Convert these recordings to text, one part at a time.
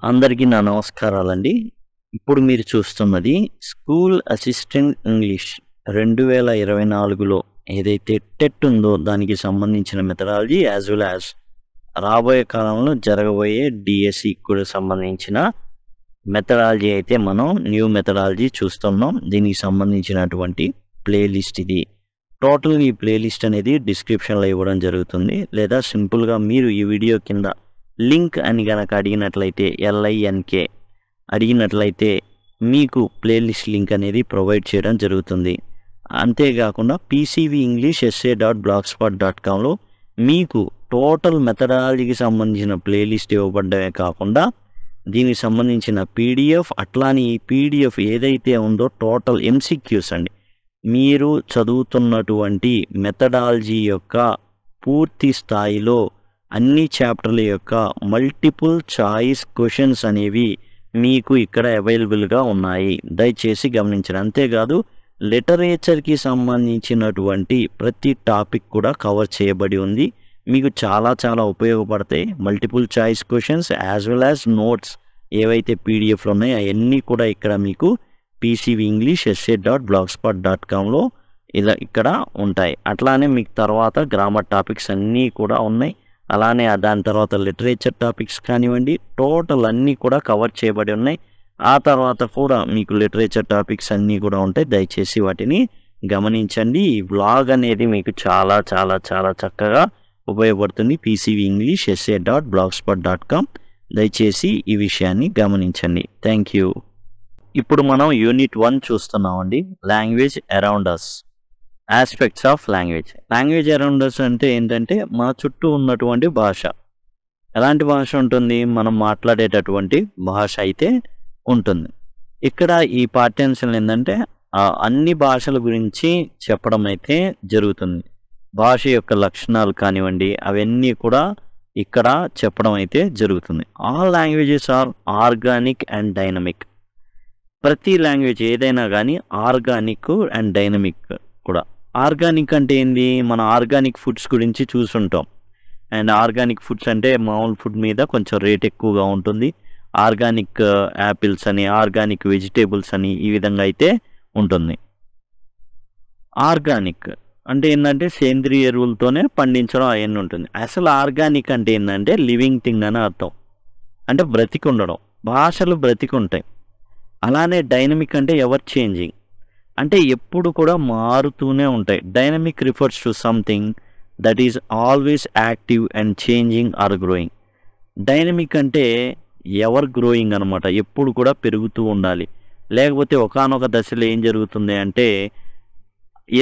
అందరికీ నా నమస్కారాలండి. ఇప్పుడు మీరు చూస్తున్నది స్కూల్ అసిస్టెంట్ ఇంగ్లీష్ 2024లో ఏదైతే టెట్ ఉందో దానికి సంబంధించిన మెథడాలజీ యాజ్ వెల్ యాజ్ రాబోయే కాలంలో జరగబోయే డిఎస్సికి కూడా సంబంధించిన మెథడాలజీ అయితే మనం న్యూ మెథడాలజీ చూస్తున్నాం. దీనికి సంబంధించినటువంటి ప్లేలిస్ట్ ఇది. టోటల్ ఈ ప్లేలిస్ట్ అనేది డిస్క్రిప్షన్లో ఇవ్వడం జరుగుతుంది, లేదా సింపుల్గా మీరు ఈ వీడియో కింద లింక్ అని కనుక అడిగినట్లయితే LINK అడిగినట్లయితే మీకు ప్లేలిస్ట్ లింక్ అనేది ప్రొవైడ్ చేయడం జరుగుతుంది. అంతేకాకుండా pcvenglishessay.blogspot.comలో మీకు టోటల్ మెథడాలజీకి సంబంధించిన ప్లేలిస్ట్ ఇవ్వబడ్డమే కాకుండా దీనికి సంబంధించిన PDF, అట్లానే ఈ PDF ఏదైతే ఉందో టోటల్ MCQs అండి, మీరు చదువుతున్నటువంటి మెథడాలజీ యొక్క పూర్తి స్థాయిలో అన్ని చాప్టర్ల యొక్క మల్టిపుల్ చాయిస్ క్వశ్చన్స్ అనేవి మీకు ఇక్కడ అవైలబుల్గా ఉన్నాయి. దయచేసి గమనించండి. అంతేకాదు లిటరేచర్కి సంబంధించినటువంటి ప్రతి టాపిక్ కూడా కవర్ చేయబడి ఉంది. మీకు చాలా ఉపయోగపడతాయి. Multiple choice questions as well as notes ఏవైతే PDFలు ఉన్నాయో అవన్నీ కూడా ఇక్కడ మీకు pcvenglishessay.blogspot.comలో ఇక్కడ ఉంటాయి. అట్లానే మీకు తర్వాత గ్రామర్ టాపిక్స్ అన్నీ కూడా ఉన్నాయి. అలానే దాని తర్వాత లిటరేచర్ టాపిక్స్ కానివ్వండి, టోటల్ అన్నీ కూడా కవర్ చేయబడి ఉన్నాయి. ఆ తర్వాత కూడా మీకు లిటరేచర్ టాపిక్స్ అన్నీ కూడా ఉంటాయి. దయచేసి వాటిని గమనించండి. ఈ వ్లాగ్ అనేది మీకు చాలా చక్కగా ఉపయోగపడుతుంది. pcvenglishessay.blogspot.com దయచేసి ఈ విషయాన్ని గమనించండి. Thank you. ఇప్పుడు మనం యూనిట్ 1 చూస్తున్నామండి. Language around us, aspects of language. Language around us అంటే ఏంటంటే మన చుట్టూ ఉన్నటువంటి భాష. ఎలాంటి భాష ఉంటుంది? మనం మాట్లాడేటటువంటి భాష అయితే ఉంటుంది. ఇక్కడ ఈ పాఠ్యాంశాలు ఏంటంటే అన్ని భాషల గురించి చెప్పడం అయితే జరుగుతుంది. భాష యొక్క లక్షణాలు కానివ్వండి అవన్నీ కూడా ఇక్కడ చెప్పడం అయితే జరుగుతుంది. All languages are organic and dynamic. ప్రతి లాంగ్వేజ్ ఏదైనా కానీ ఆర్గానిక్ అండ్ డైనమిక్ కూడా. ఆర్గానిక్ అంటే ఏంది? మన ఆర్గానిక్ ఫుడ్స్ గురించి చూసుంటాం. అండ్ ఆర్గానిక్ ఫుడ్స్ అంటే మామూలు ఫుడ్ మీద కొంచెం రేట్ ఎక్కువగా ఉంటుంది. ఆర్గానిక్ యాపిల్స్ అని, ఆర్గానిక్ వెజిటేబుల్స్ అని ఈ విధంగా అయితే ఉంటుంది. ఆర్గానిక్ అంటే ఏంటంటే సేంద్రియ ఎరువులతోనే పండించడం అవన్నీ ఉంటుంది. అసలు ఆర్గానిక్ అంటే ఏంటంటే లివింగ్ థింగ్ అని అర్థం, అంటే బ్రతికి ఉండడం. భాషలు బ్రతికి ఉంటాయి. అలానే డైనమిక్ అంటే ఎవర్ చేంజింగ్, అంటే ఎప్పుడు కూడా మారుతూనే ఉంటాయి. Dynamic refers to something that is always active and changing or growing. Dynamic అంటే ఎవర్ గ్రోయింగ్ అనమాట, ఎప్పుడు కూడా పెరుగుతూ ఉండాలి. లేకపోతే ఒకానొక దశలో ఏం జరుగుతుంది అంటే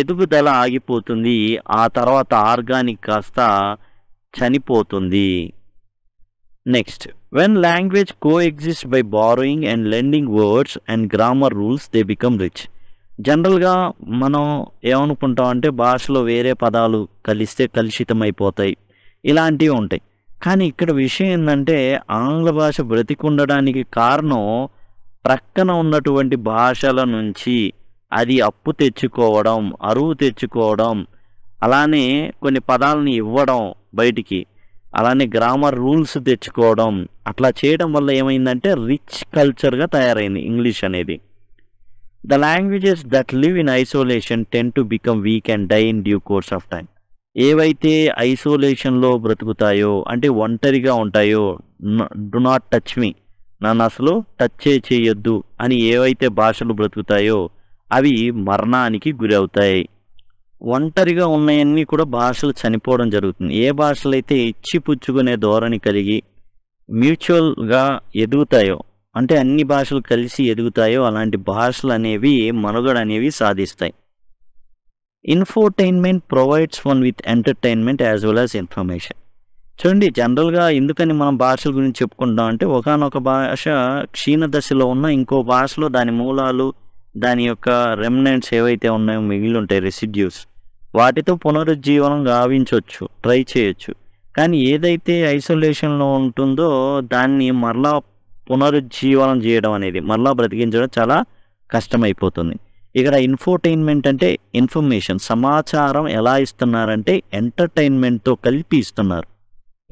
ఎదుగుదల ఆగిపోతుంది, ఆ తర్వాత ఆర్గానిక్ కాస్త చనిపోతుంది. Next, when language coexists by borrowing and lending words and grammar rules, they become rich. జనరల్గా మనం ఏమనుకుంటాం అంటే భాషలో వేరే పదాలు కలిస్తే కలుషితమైపోతాయి, ఇలాంటివి ఉంటాయి. కానీ ఇక్కడ విషయం ఏంటంటే ఆంగ్ల భాష బ్రతికుండడానికి కారణం ప్రక్కన ఉన్నటువంటి భాషల నుంచి అది అప్పు తెచ్చుకోవడం, అరువు తెచ్చుకోవడం, అలానే కొన్ని పదాలని ఇవ్వడం బయటికి, అలానే గ్రామర్ రూల్స్ తెచ్చుకోవడం. అట్లా చేయడం వల్ల ఏమైందంటే రిచ్ కల్చర్గా తయారైంది ఇంగ్లీష్ అనేది. The languages that live in isolation tend to become weak and die in due course of time. ఏవైతే ఐసోలేషన్లో బ్రతుకుతాయో అంటే ఒంటరిగా ఉంటాయో, డు నాట్ టచ్ మీ, నన్ను అసలు టచ్ చేయొద్దు అని ఏవైతే భాషలు బ్రతుకుతాయో అవి మరణానికి గురి అవుతాయి. ఒంటరిగా ఉన్నాయన్నీ కూడా భాషలు చనిపోవడం జరుగుతుంది. ఏ భాషలు అయితే ఇచ్చిపుచ్చుకునే ధోరణి కలిగి మ్యూచువల్గా ఎదుగుతాయో, అంటే అన్ని భాషలు కలిసి ఎదుగుతాయో అలాంటి భాషలు అనేవి మనుగడ అనేవి సాధిస్తాయి. Infotainment provides one with entertainment as well as information. చూడండి, జనరల్గా ఎందుకని మనం భాషల గురించి చెప్పుకుంటాం అంటే ఒకానొక భాష క్షీణ దశలో ఉన్న ఇంకో భాషలో దాని మూలాలు, దాని యొక్క రెమినెంట్స్ ఏవైతే ఉన్నాయో మిగిలి ఉంటాయి, రెసిడ్యూస్, వాటితో పునరుజ్జీవనం గావించవచ్చు, ట్రై చేయొచ్చు. కానీ ఏదైతే ఐసోలేషన్లో ఉంటుందో దాన్ని మరలా పునరుజ్జీవనం చేయడం అనేది, మరలా బ్రతికించడం చాలా కష్టమైపోతుంది. ఇక్కడ ఇన్ఫోటైన్మెంట్ అంటే ఇన్ఫర్మేషన్, సమాచారం ఎలా ఇస్తున్నారంటే ఎంటర్టైన్మెంట్తో కలిపి ఇస్తున్నారు.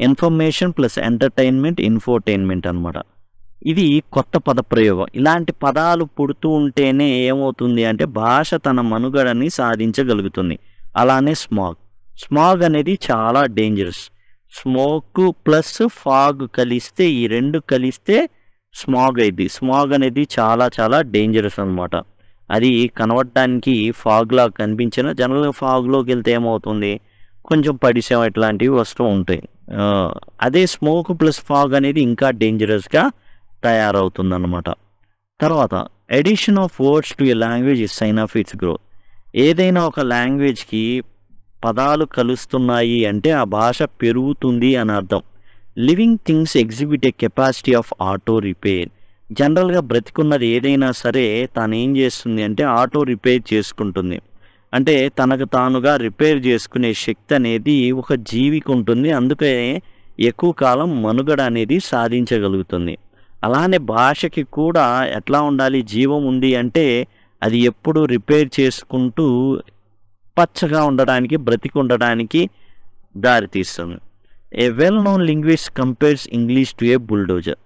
ఇన్ఫర్మేషన్ ప్లస్ ఎంటర్టైన్మెంట్ ఇన్ఫోటైన్మెంట్ అనమాట. ఇది కొత్త పదప్రయోగం. ఇలాంటి పదాలు పుడుతూ ఉంటేనే ఏమవుతుంది అంటే భాష తన మనుగడని సాధించగలుగుతుంది. అలానే స్మాగ్ అనేది చాలా డేంజరస్. స్మోక్ ప్లస్ ఫాగ్ కలిస్తే, ఈ రెండు కలిస్తే స్మాగ్ అయింది. స్మాగ్ అనేది చాలా చాలా డేంజరస్ అనమాట. అది కనబడటానికి ఫాగ్లా కనిపించిన, జనరల్గా ఫాగ్లోకి వెళ్తే ఏమవుతుంది, కొంచెం పడిసం ఇట్లాంటివి వస్తూ ఉంటాయి. అదే స్మోక్ ప్లస్ ఫాగ్ అనేది ఇంకా డేంజరస్గా తయారవుతుంది అన్నమాట. తర్వాత addition of words to a language is sign of its growth. ఏదైనా ఒక లాంగ్వేజ్కి పదాలు కలుస్తున్నాయి అంటే ఆ భాష పెరుగుతుంది అని అర్థం. Living things exhibit A capacity of auto repair. జనరల్గా బ్రతికున్నది ఏదైనా సరే తాను ఏం చేస్తుంది అంటే ఆటో రిపేర్ చేసుకుంటుంది. అంటే తనకు తానుగా రిపేర్ చేసుకునే శక్తి అనేది ఒక జీవికి ఉంటుంది. అందుకే ఎక్కువ కాలం మనుగడ అనేది సాధించగలుగుతుంది. అలానే భాషకి కూడా ఎట్లా ఉండాలి, జీవం ఉంది అంటే అది ఎప్పుడు రిపేర్ చేసుకుంటూ పచ్చగా ఉండడానికి, బ్రతికి ఉండడానికి దారితీస్తుంది. ఏ well known linguist compares English to A bulldozer.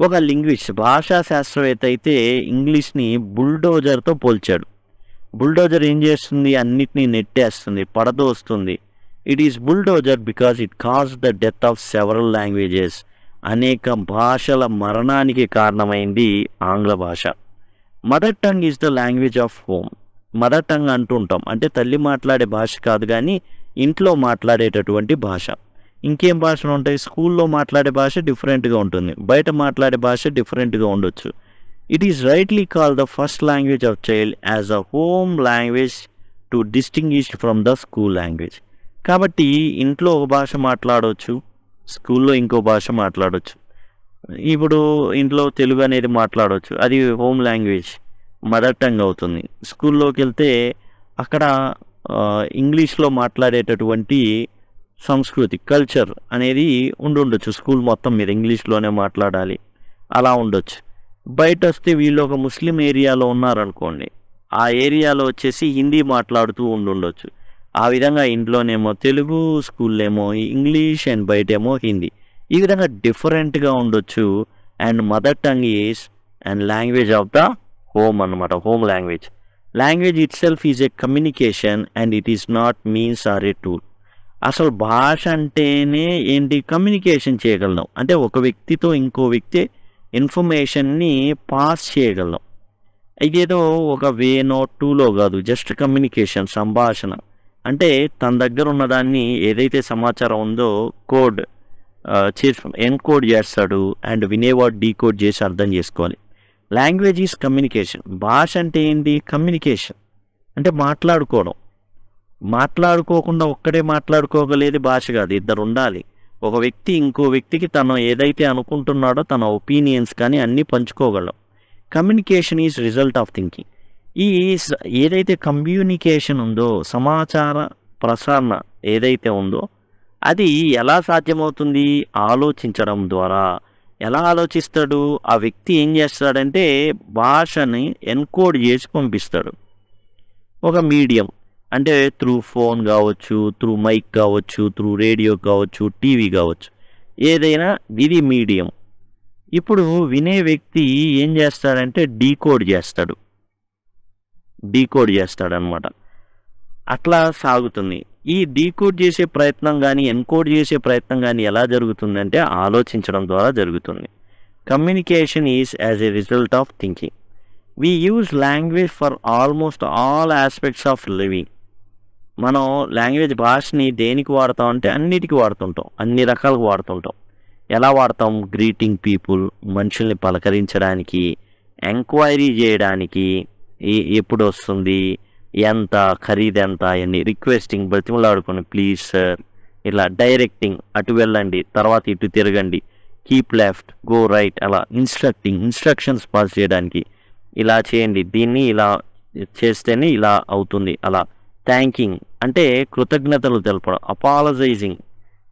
ఒక లింగ్విస్ట్, భాషా శాస్త్రవేత్త అయితే ఇంగ్లీష్ని బుల్డోజర్తో పోల్చాడు. బుల్డోజర్ ఏం చేస్తుంది, అన్నిటినీ నెట్టేస్తుంది, పడదోస్తుంది. It is bulldozer because it cause the death of several languages. అనేక భాషల మరణానికి కారణమైంది ఆంగ్ల భాష. Mother tongue is the language of home. Mother tongue అంటుంటాం అంటే తల్లి మాట్లాడే భాష కాదు, కానీ ఇంట్లో మాట్లాడేటటువంటి భాష. ఇంకేం భాషలు ఉంటాయి, స్కూల్లో మాట్లాడే భాష డిఫరెంట్గా ఉంటుంది, బయట మాట్లాడే భాష డిఫరెంట్గా ఉండొచ్చు. It is rightly called the first language of child as a home language to distinguish from the school language. కాబట్టి ఇంట్లో ఒక భాష మాట్లాడవచ్చు, స్కూల్లో ఇంకో భాష మాట్లాడవచ్చు. ఇప్పుడు ఇంట్లో తెలుగు అనేది మాట్లాడవచ్చు, అది హోమ్ లాంగ్వేజ్, మదర్ టంగ్ అవుతుంది. స్కూల్లోకి వెళ్తే అక్కడ ఇంగ్లీష్లో మాట్లాడేటటువంటి సంస్కృతి, కల్చర్ అనేది ఉండొచ్చు. స్కూల్ మొత్తం మీద ఇంగ్లీష్లోనే మాట్లాడాలి, అలా ఉండొచ్చు. బయట వస్తే వీళ్ళు ఒక ముస్లిం ఏరియాలో ఉన్నారనుకోండి, ఆ ఏరియాలో వచ్చేసి హిందీ మాట్లాడుతూ ఉండొచ్చు. ఆ విధంగా ఇంట్లోనేమో తెలుగు, స్కూల్లేమో ఇంగ్లీష్ అండ్ బయటేమో హిందీ. ఈ విధంగా డిఫరెంట్గా ఉండొచ్చు. And mother tongue is and language of the home అన్నమాట, home language. Language itself is a communication and it is not means or a tool. అసలు భాష అంటేనే ఏంటి, కమ్యూనికేషన్ చేయగలం. అంటే ఒక వ్యక్తితో ఇంకో వ్యక్తి ఇన్ఫర్మేషన్ని పాస్ చేయగలం. ఇదేదో ఒక వేనో టూలో కాదు, జస్ట్ కమ్యూనికేషన్, సంభాషణ. అంటే తన దగ్గర ఉన్నదాన్ని ఏదైతే సమాచారం ఉందో కోడ్ చేసి ఎన్కోడ్ చేస్తాడు, అండ్ వినేవాడు డీకోడ్ చేసి అర్థం చేసుకోవాలి. Language is communication. భాష అంటే ఏంటి, కమ్యూనికేషన్ అంటే మాట్లాడుకోవడం. మాట్లాడుకోకుండా ఒక్కడే మాట్లాడుకోగలేదు భాష కాదు, ఇద్దరు ఉండాలి. ఒక వ్యక్తి ఇంకో వ్యక్తికి తను ఏదైతే అనుకుంటున్నాడో తన ఒపీనియన్స్ కానీ అన్నీ పంచుకోగలం. Communication is result of thinking. ఈ ఏదైతే కమ్యూనికేషన్ ఉందో, సమాచార ప్రసారణ ఏదైతే ఉందో అది ఎలా సాధ్యమవుతుంది, ఆలోచించడం ద్వారా. ఎలా ఆలోచిస్తాడు, ఆ వ్యక్తి ఏం చేస్తాడంటే భాషని ఎన్కోడ్ చేసి పంపిస్తాడు. ఒక మీడియం అంటే త్రూ ఫోన్ కావచ్చు, త్రూ మైక్ కావచ్చు, త్రూ రేడియో కావచ్చు, టీవీ కావచ్చు, ఏదైనా ఇది మీడియం. ఇప్పుడు వినే వ్యక్తి ఏం చేస్తాడంటే డీకోడ్ చేస్తాడనమాట. అట్లా సాగుతుంది. ఈ డీకోడ్ చేసే ప్రయత్నం కానీ ఎన్కోడ్ చేసే ప్రయత్నం కానీ ఎలా జరుగుతుందంటే ఆలోచించడం ద్వారా జరుగుతుంది. Communication is as a result of thinking. We use language for almost all aspects of living. మనం లాంగ్వేజ్, భాషని దేనికి వాడతాం అంటే అన్నిటికీ వాడుతుంటాం, అన్ని రకాలుగా వాడుతుంటాం. ఎలా వాడతాం, గ్రీటింగ్ పీపుల్, మనుషుల్ని పలకరించడానికి, ఎంక్వైరీ చేయడానికి, ఎప్పుడు వస్తుంది, ఎంత ఖరీదు ఎంత అని, రిక్వెస్టింగ్, బ్రతిమలాడుకొని ప్లీజ్ సార్, ఇలా డైరెక్టింగ్, అటు వెళ్ళండి, తర్వాత ఇటు తిరగండి, కీప్ లెఫ్ట్, గో రైట్, అలా ఇన్స్ట్రక్షన్స్ పాస్ చేయడానికి, ఇలా చేయండి, దీన్ని ఇలా చేస్తేనే ఇలా అవుతుంది, అలా. థ్యాంకింగ్ అంటే కృతజ్ఞతలు తెలపడం. అపాలజైజింగ్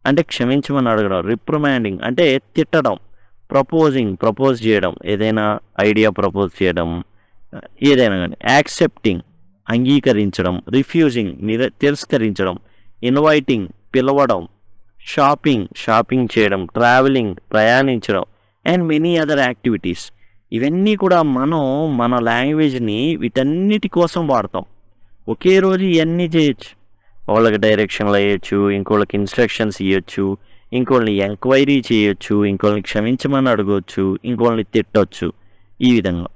అంటే క్షమించమని అడగడం. రిప్రమాండింగ్ అంటే తిట్టడం. ప్రపోజ్ చేయడం, ఏదైనా ఐడియా ప్రపోజ్ చేయడం, ఏదైనా కానీ. యాక్సెప్టింగ్ అంగీకరించడం. రిఫ్యూజింగ్ తిరస్కరించడం. ఇన్వైటింగ్ పిలవడం. షాపింగ్ చేయడం. ట్రావెలింగ్ ప్రయాణించడం. And many other activities. ఇవన్నీ కూడా మనం మన లాంగ్వేజ్ని వీటన్నిటి కోసం వాడతాం. ఒకే రోజు ఇవన్నీ చేయొచ్చు. వాళ్ళకి డైరెక్షన్లు వేయచ్చు, ఇంకోళ్ళకి ఇన్స్ట్రక్షన్స్ ఇవ్వచ్చు, ఇంకోళ్ళని ఎంక్వైరీ చేయొచ్చు, ఇంకోళ్ళని క్షమించమని అడగవచ్చు, ఇంకోళ్ళని తిట్టవచ్చు. ఈ విధంగా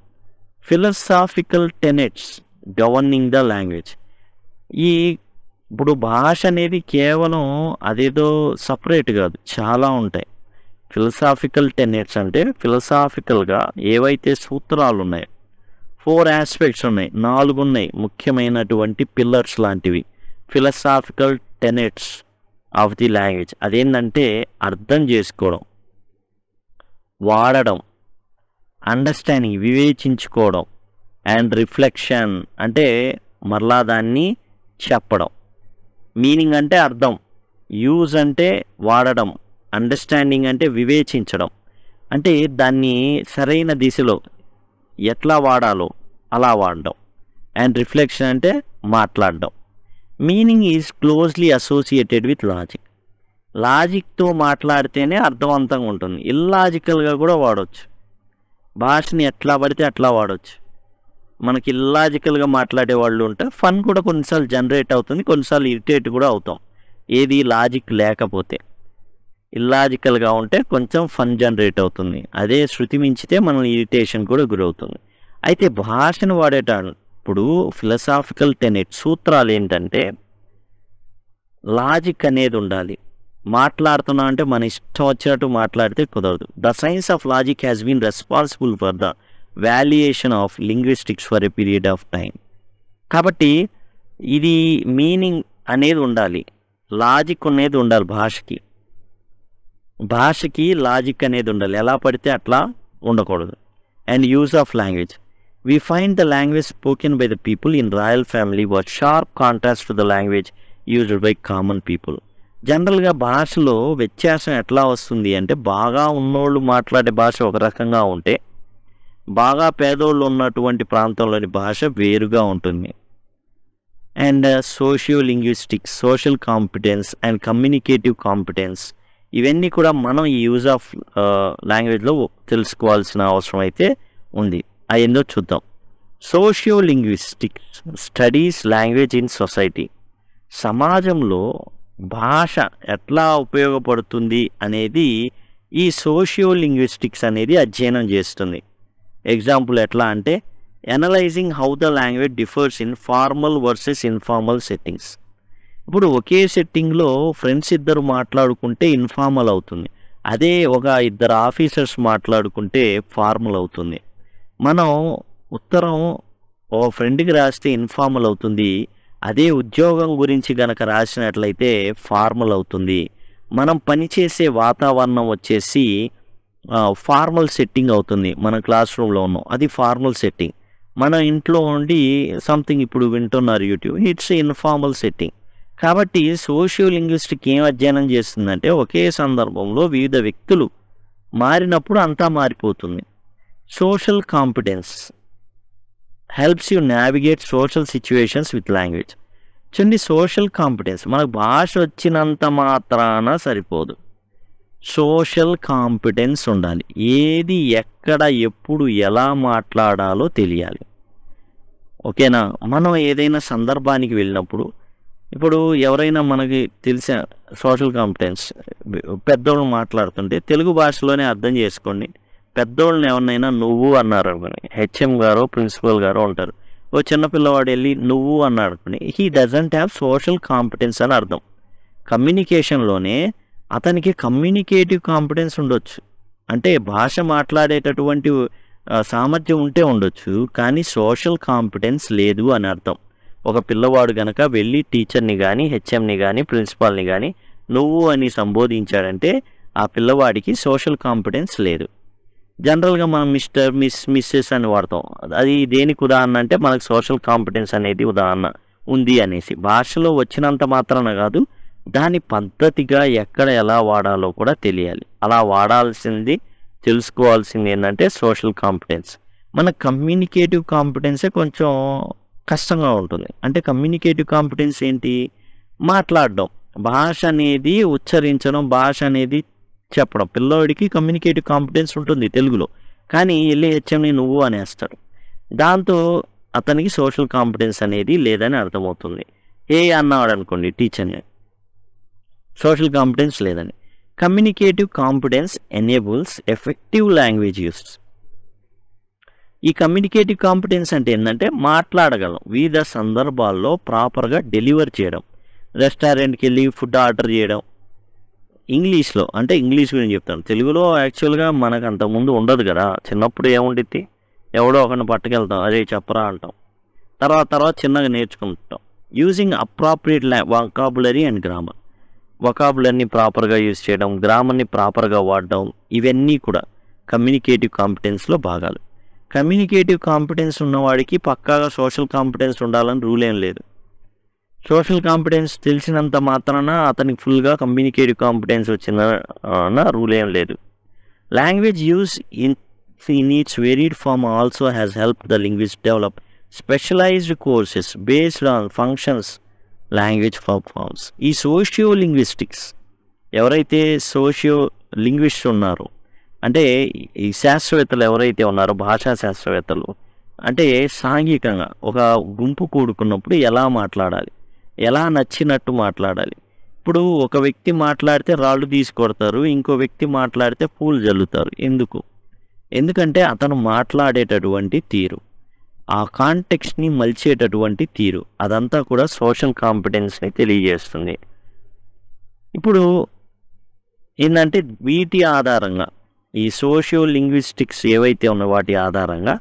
philosophical tenets governing the language. ఈ ఇప్పుడు భాష అనేది కేవలం అదేదో సపరేట్ కాదు, చాలా ఉంటాయి. ఫిలసాఫికల్ టెనెట్స్ అంటే ఫిలసాఫికల్గా ఏవైతే సూత్రాలు ఉన్నాయో 4 ఆస్పెక్ట్స్ ఉన్నాయి, 4 ఉన్నాయి ముఖ్యమైనటువంటి పిల్లర్స్ లాంటివి. Philosophical tenets of the language అదేంటంటే అర్థం చేసుకోవడం, వాడడం, అండర్స్టాండింగ్ వివేచించుకోవడం, అండ్ రిఫ్లెక్షన్ అంటే మరలా దాన్ని చెప్పడం. మీనింగ్ అంటే అర్థం, యూజ్ అంటే వాడడం, అండర్స్టాండింగ్ అంటే వివేచించడం, అంటే దాన్ని సరైన దిశలో ఎట్లా వాడాలో అలా వాడడం, అండ్ రిఫ్లెక్షన్ అంటే మాట్లాడడం. Meaning is closely associated with logic. లాజిక్తో మాట్లాడితేనే అర్థవంతంగా ఉంటుంది. ఇల్లాజికల్గా కూడా వాడవచ్చు. భాషని ఎట్లా పడితే అట్లా వాడవచ్చు. మనకి ఇల్లాజికల్గా మాట్లాడే వాళ్ళు ఉంటే ఫన్ కూడా కొన్నిసార్లు జనరేట్ అవుతుంది, కొన్నిసార్లు ఇరిటేట్ కూడా అవుతాం. ఏది లాజిక్ లేకపోతే. ఇల్లాజికల్గా ఉంటే కొంచెం ఫన్ జనరేట్ అవుతుంది, అదే శృతి మించితే మనం ఇరిటేషన్ కూడా గురవుతుంది. అయితే భాషను వాడేటప్పుడు ఫిలసాఫికల్ టెనెట్ సూత్రాలు ఏంటంటే లాజిక్ అనేది ఉండాలి. మాట్లాడుతున్నా అంటే మన ఇష్టం వచ్చినట్టు మాట్లాడితే కుదరదు. The science of logic has been responsible for the valuation of linguistics for a period of time. కాబట్టి ఇది మీనింగ్ అనేది ఉండాలి, లాజిక్ అనేది ఉండాలి. భాషకి లాజిక్ అనేది ఉండాలి, ఎలా పడితే అట్లా ఉండకూడదు. And use of language. We find the language spoken by the people in royal family was sharp contrast to the language used by common people. జనరల్గా భాషలో వ్యత్యాసం ఎట్లా వస్తుంది అంటే బాగా ఉన్నోళ్ళు మాట్లాడే భాష ఒక రకంగా ఉంటే బాగా పేదోళ్ళు ఉన్నటువంటి ప్రాంతంలోని భాష వేరుగా ఉంటుంది. And socio linguistics, social competence and communicative competence ఇవన్నీ కూడా మనం ఈ యూజ్ ఆఫ్ లాంగ్వేజ్లో తెలుసుకోవాల్సిన అవసరం అయితే ఉంది. అదేందో చూద్దాం. Socio linguistics studies language in society. సమాజంలో భాష ఎట్లా ఉపయోగపడుతుంది అనేది ఈ సోషియో లింగ్విస్టిక్స్ అనేది అధ్యయనం చేస్తుంది. ఎగ్జాంపుల్ ఎట్లా అంటే analysing how the language differs in formal versus informal settings. ఇప్పుడు ఒకే సెట్టింగ్లో ఫ్రెండ్స్ ఇద్దరు మాట్లాడుకుంటే ఇన్ఫార్మల్ అవుతుంది, అదే ఒక ఇద్దరు ఆఫీసర్స్ మాట్లాడుకుంటే ఫార్మల్ అవుతుంది. మనం ఉత్తరం ఓ ఫ్రెండ్కి రాస్తే ఇన్ఫార్మల్ అవుతుంది, అదే ఉద్యోగం గురించి గనక రాసినట్లయితే ఫార్మల్ అవుతుంది. మనం పనిచేసే వాతావరణం వచ్చేసి ఫార్మల్ సెట్టింగ్ అవుతుంది. మన క్లాస్ రూమ్లో ఉన్నాం, అది ఫార్మల్ సెట్టింగ్. మన ఇంట్లో ఉండి సంథింగ్ ఇప్పుడు వింటున్నారు యూట్యూబ్, ఇట్స్ ఇన్ఫార్మల్ సెట్టింగ్. కాబట్టి సోషియో లింగ్విస్టిక్ ఏం అధ్యయనం చేస్తుందంటే ఒకే సందర్భంలో వివిధ వ్యక్తులు మారినప్పుడు అంతా మారిపోతుంది. Social competence helps you navigate social situations with language. చూడండి, సోషల్ కాంపిటెన్స్ మనకు భాష వచ్చినంత మాత్రాన సరిపోదు, సోషల్ కాంపిటెన్స్ ఉండాలి. ఏది ఎక్కడ ఎప్పుడు ఎలా మాట్లాడాలో తెలియాలి. ఓకేనా? మనం ఏదైనా సందర్భానికి వెళ్ళినప్పుడు ఇప్పుడు ఎవరైనా మనకి తెలిసిన సోషల్ కాంపిటెన్స్ పెద్దోళ్ళు మాట్లాడుతుంటే తెలుగు భాషలోనే అర్థం చేసుకోండి. పెద్దోళ్ళని ఎవరినైనా నువ్వు అన్నారు అనుకోండి, హెచ్ఎం గారో ప్రిన్సిపల్ గారో ఉంటారు, ఓ చిన్నపిల్లవాడు వెళ్ళి నువ్వు అన్నాడు అనుకోండి, he doesn't have social competence అని అర్థం. కమ్యూనికేషన్లోనే అతనికి కమ్యూనికేటివ్ కాంపిటెన్స్ ఉండొచ్చు, అంటే భాష మాట్లాడేటటువంటి సామర్థ్యం ఉంటే ఉండొచ్చు, కానీ సోషల్ కాంపిటెన్స్ లేదు అని అర్థం. ఒక పిల్లవాడు గనక వెళ్ళి టీచర్ని కానీ హెచ్ఎంని కానీ ప్రిన్సిపాల్ని కానీ నువ్వు అని సంబోధించాడంటే ఆ పిల్లవాడికి సోషల్ కాంపిటెన్స్ లేదు. జనరల్గా మనం మిస్టర్, మిస్, మిస్సెస్ అని వాడతాం, అది దేనికి ఉదాహరణ అంటే మనకు సోషల్ కాంపిటెన్స్ అనేది ఉదాహరణ ఉంది అనేసి. భాషలో వచ్చినంత మాత్రాన కాదు, దాని పద్ధతిగా ఎక్కడ ఎలా వాడాలో కూడా తెలియాలి. అలా వాడాల్సింది తెలుసుకోవాల్సింది ఏంటంటే సోషల్ కాంపిటెన్స్. మన కమ్యూనికేటివ్ కాంపిటెన్సే కొంచెం కష్టంగా ఉంటుంది. అంటే కమ్యూనికేటివ్ కాంపిటెన్స్ ఏంటి? మాట్లాడడం, భాష అనేది ఉచ్చరించడం, భాష అనేది చెప్పడం. పిల్లోడికి కమ్యూనికేటివ్ కాంపిటెన్స్ ఉంటుంది తెలుగులో, కానీ వెళ్ళి హెచ్ఎంని నువ్వు అనేస్తాడు. దాంతో అతనికి సోషల్ కాంపిటెన్స్ అనేది లేదని అర్థమవుతుంది. ఏ అన్నాడు అనుకోండి టీచర్ని, సోషల్ కాంపిటెన్స్ లేదని. Communicative competence enables effective language use. ఈ కమ్యూనికేటివ్ కాంపిటెన్స్ అంటే ఏంటంటే మాట్లాడగలం, వివిధ సందర్భాల్లో ప్రాపర్గా డెలివర్ చేయడం. రెస్టారెంట్కి వెళ్ళి ఫుడ్ ఆర్డర్ చేయడం ఇంగ్లీష్లో, అంటే ఇంగ్లీష్ గురించి చెప్తాను. తెలుగులో యాక్చువల్గా మనకు అంతకుముందు ఉండదు కదా. చిన్నప్పుడు ఏముండిద్ది, ఎవడో ఒకరిని పట్టుకెళ్తాం, అదే చెప్పరా అంటాం. తర్వాత చిన్నగా నేర్చుకుంటాం. Using appropriate vocabulary and grammar. వొకాబులరీని ప్రాపర్గా యూజ్ చేయడం, గ్రామర్ని ప్రాపర్గా వాడడం, ఇవన్నీ కూడా కమ్యూనికేటివ్ కాంపిటెన్స్లో భాగాలు. కమ్యూనికేటివ్ కాంపిటెన్స్ ఉన్నవాడికి పక్కాగా సోషల్ కాంపిటెన్స్ ఉండాలని రూల్ ఏం లేదు. సోషల్ కాంపిటెన్స్ తెలిసినంత మాత్రాన అతనికి ఫుల్గా కమ్యూనికేటివ్ కాంపిటెన్స్ వచ్చిన రూల్ ఏం లేదు. Language use in its varied form also has help the linguist develop specialised courses based on functions language forms. ఈ సోషియో లింగ్విస్టిక్స్ ఎవరైతే సోషియో లింగ్విస్ట్ ఉన్నారో, అంటే ఈ శాస్త్రవేత్తలు ఎవరైతే ఉన్నారో, భాషా శాస్త్రవేత్తలు, అంటే సాంఘికంగా ఒక గుంపు కూడుకున్నప్పుడు ఎలా మాట్లాడాలి, ఎలా నచ్చినట్టు మాట్లాడాలి. ఇప్పుడు ఒక వ్యక్తి మాట్లాడితే రాళ్ళు తీసుకొడతారు, ఇంకో వ్యక్తి మాట్లాడితే పూలు జల్లుతారు. ఎందుకంటే అతను మాట్లాడేటటువంటి తీరు, ఆ కాంటెక్స్ట్ని మలిచేటటువంటి తీరు, అదంతా కూడా సోషల్ కాంపిటెన్స్ని తెలియజేస్తుంది. ఇప్పుడు ఏంటంటే వీటి ఆధారంగా ఈ సోషియో లింగ్విస్టిక్స్ ఏవైతే ఉన్నాయో వాటి ఆధారంగా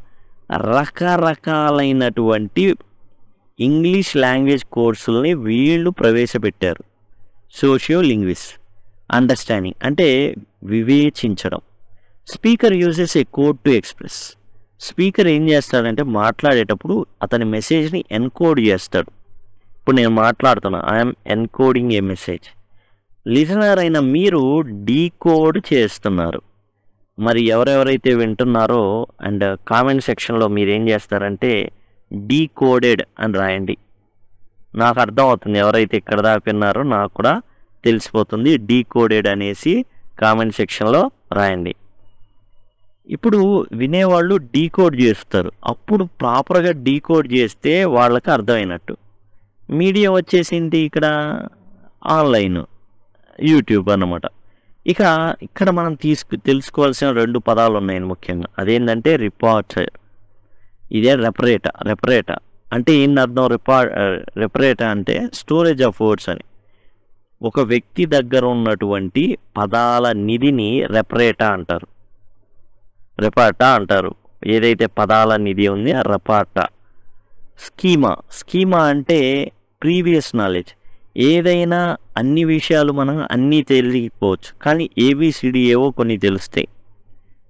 రకరకాలైనటువంటి ఇంగ్లీష్ లాంగ్వేజ్ కోర్సుల్ని వీళ్ళు ప్రవేశపెట్టారు. సోషియో లింగ్విస్ట్ అండర్స్టాండింగ్ అంటే వివేచించడం. Speaker uses a code to express. Speaker ఏం చేస్తాడంటే మాట్లాడేటప్పుడు అతని మెసేజ్ని ఎన్కోడ్ చేస్తాడు. ఇప్పుడు నేను మాట్లాడుతున్నా, I'm encoding A message. Listener అయిన మీరు డీకోడ్ చేస్తున్నారు. మరి ఎవరెవరైతే వింటున్నారో అండ్ కామెంట్ సెక్షన్లో మీరు ఏం చేస్తారంటే డీకోడెడ్ అని రాయండి. నాకు అర్థం అవుతుంది, ఎవరైతే ఇక్కడ దాకా విన్నారో నాకు కూడా తెలిసిపోతుంది. డీకోడెడ్ అనేసి కామెంట్ సెక్షన్లో రాయండి. ఇప్పుడు వినేవాళ్ళు డీకోడ్ చేస్తారు, అప్పుడు ప్రాపర్గా డీకోడ్ చేస్తే వాళ్ళకి అర్థమైనట్టు. మీడియా వచ్చేసింది ఇక్కడ ఆన్లైన్, యూట్యూబ్ అన్నమాట. ఇక ఇక్కడ మనం తెలుసుకోవాల్సిన 2 పదాలు ఉన్నాయని ముఖ్యంగా. అదేంటంటే రిపార్చర్, ఇదే రెపరేటా అంటే ఏంటి అర్థం? రెపరేటా అంటే స్టోరేజ్ ఆఫ్ వర్డ్స్ అని. ఒక వ్యక్తి దగ్గర ఉన్నటువంటి పదాల నిధిని రెపరేటా అంటారు. ఏదైతే పదాల నిధి ఉంది ఆ రెపార్టా. స్కీమా అంటే ప్రీవియస్ నాలెడ్జ్. ఏదైనా అన్ని విషయాలు మనం అన్నీ తెలియకపోవచ్చు, కానీ ఏబిసిడి ఏవో కొన్ని తెలుస్తాయి.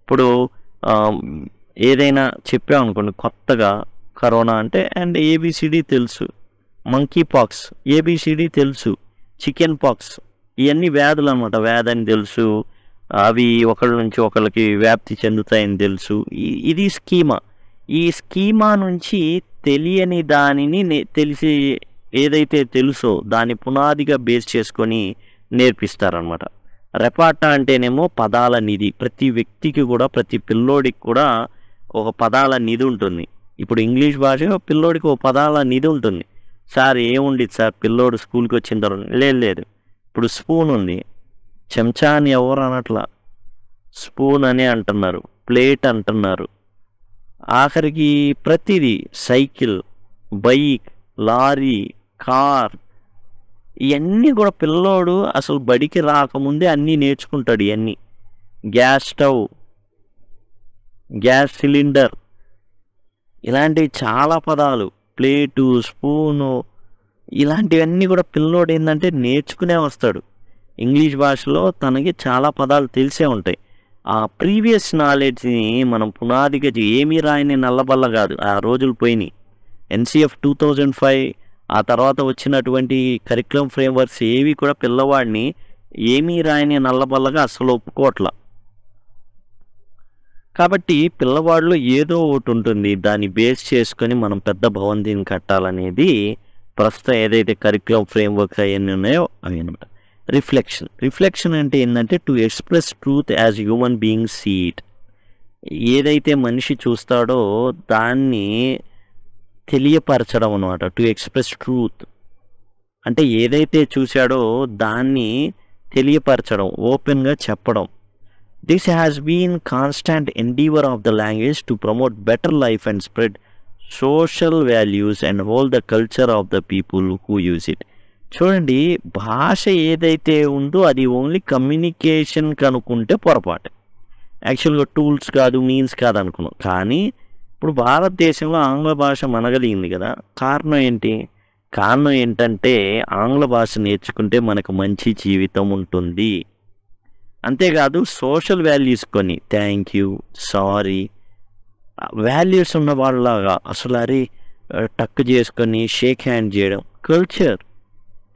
ఇప్పుడు ఏదైనా చెప్పామనుకోండి, కొత్తగా కరోనా అంటే అండ్ ఏబిసిడి తెలుసు, మంకీ పాక్స్ ఏబిసిడి తెలుసు, చికెన్ పాక్స్ ఇవన్నీ వ్యాధులు అనమాట, వ్యాధి అని తెలుసు, అవి ఒకళ్ళ నుంచి ఒకళ్ళకి వ్యాప్తి చెందుతాయని తెలుసు. ఇది స్కీమా. ఈ స్కీమా నుంచి తెలియని దానిని తెలిసి ఏదైతే తెలుసో దాన్ని పునాదిగా బేస్ చేసుకొని నేర్పిస్తారనమాట. రెపార్టా అంటేనేమో పదాల నిధి. ప్రతి వ్యక్తికి కూడా, ప్రతి పిల్లోడికి కూడా ఒక పదాల నిధి ఉంటుంది. ఇప్పుడు ఇంగ్లీష్ భాష పిల్లోడికి ఒక పదాల నిధి ఉంటుంది. సార్ ఏముండేది సార్ పిల్లోడు స్కూల్కి వచ్చిన తర్వాత? లేదు, ఇప్పుడు స్పూన్ ఉంది, చెంచా అని ఎవరు అనట్లా, స్పూన్ అనే అంటున్నారు, ప్లేట్ అంటున్నారు. ఆఖరికి ప్రతిదీ సైకిల్, బైక్, లారీ, కార్ ఇవన్నీ కూడా పిల్లోడు అసలు బడికి రాకముందే అన్నీ నేర్చుకుంటాడు. ఇవన్నీ గ్యాస్ స్టవ్, గ్యాస్ సిలిండర్, ఇలాంటివి చాలా పదాలు, ప్లేటు, స్పూను, ఇలాంటివన్నీ కూడా పిల్లోడు ఏంటంటే నేర్చుకునే వస్తాడు. ఇంగ్లీష్ భాషలో తనకి చాలా పదాలు తెలిసే ఉంటాయి. ఆ ప్రీవియస్ నాలెడ్జ్ని మనం పునాదిగా ఏమీ రాయని నల్లబల్ల కాదు, ఆ రోజులు పోయినాయి. ఎన్సిఎఫ్ 2005 ఆ తర్వాత వచ్చినటువంటి కరికులం ఫ్రేమ్వర్క్స్ ఏవి కూడా పిల్లవాడిని ఏమీ రాయని నల్లబల్లగా అసలు ఒప్పుకోవట్లా. కాబట్టి పిల్లవాడిలో ఏదో ఒకటి ఉంటుంది, దాన్ని బేస్ చేసుకొని మనం పెద్ద భవంతిని కట్టాలనేది ప్రస్తుతం ఏదైతే కరికులం ఫ్రేమ్వర్క్స్ అవన్నీ ఉన్నాయో అవి అనమాట. రిఫ్లెక్షన్ అంటే ఏంటంటే to express truth as human being see it. ఏదైతే మనిషి చూస్తాడో దాన్ని తెలియపరచడం అనమాట. టు ఎక్స్ప్రెస్ ట్రూత్ అంటే ఏదైతే చూశాడో దాన్ని తెలియపరచడం, ఓపెన్గా చెప్పడం. This has been constant endeavour of the language to promote better life and spread social values and whole the culture of the people who use it. చూడండి, భాష ఏదైతే ఉందో అది ఓన్లీ కమ్యూనికేషన్కి అనుకుంటే పొరపాటు. యాక్చువల్గా టూల్స్ కాదు, మీన్స్ కాదు అనుకున్నాం. కానీ ఇప్పుడు భారతదేశంలో ఆంగ్ల భాష మనగలిగింది కదా. కారణం ఏంటంటే ఆంగ్ల భాష నేర్చుకుంటే మనకు మంచి జీవితం ఉంటుంది. అంతేకాదు సోషల్ వాల్యూస్ కొన్ని, థ్యాంక్ యూ, సారీ, వాల్యూస్ ఉన్న వాళ్ళలాగా అసలు టక్ చేసుకొని షేక్ హ్యాండ్ చేయడం, కల్చర్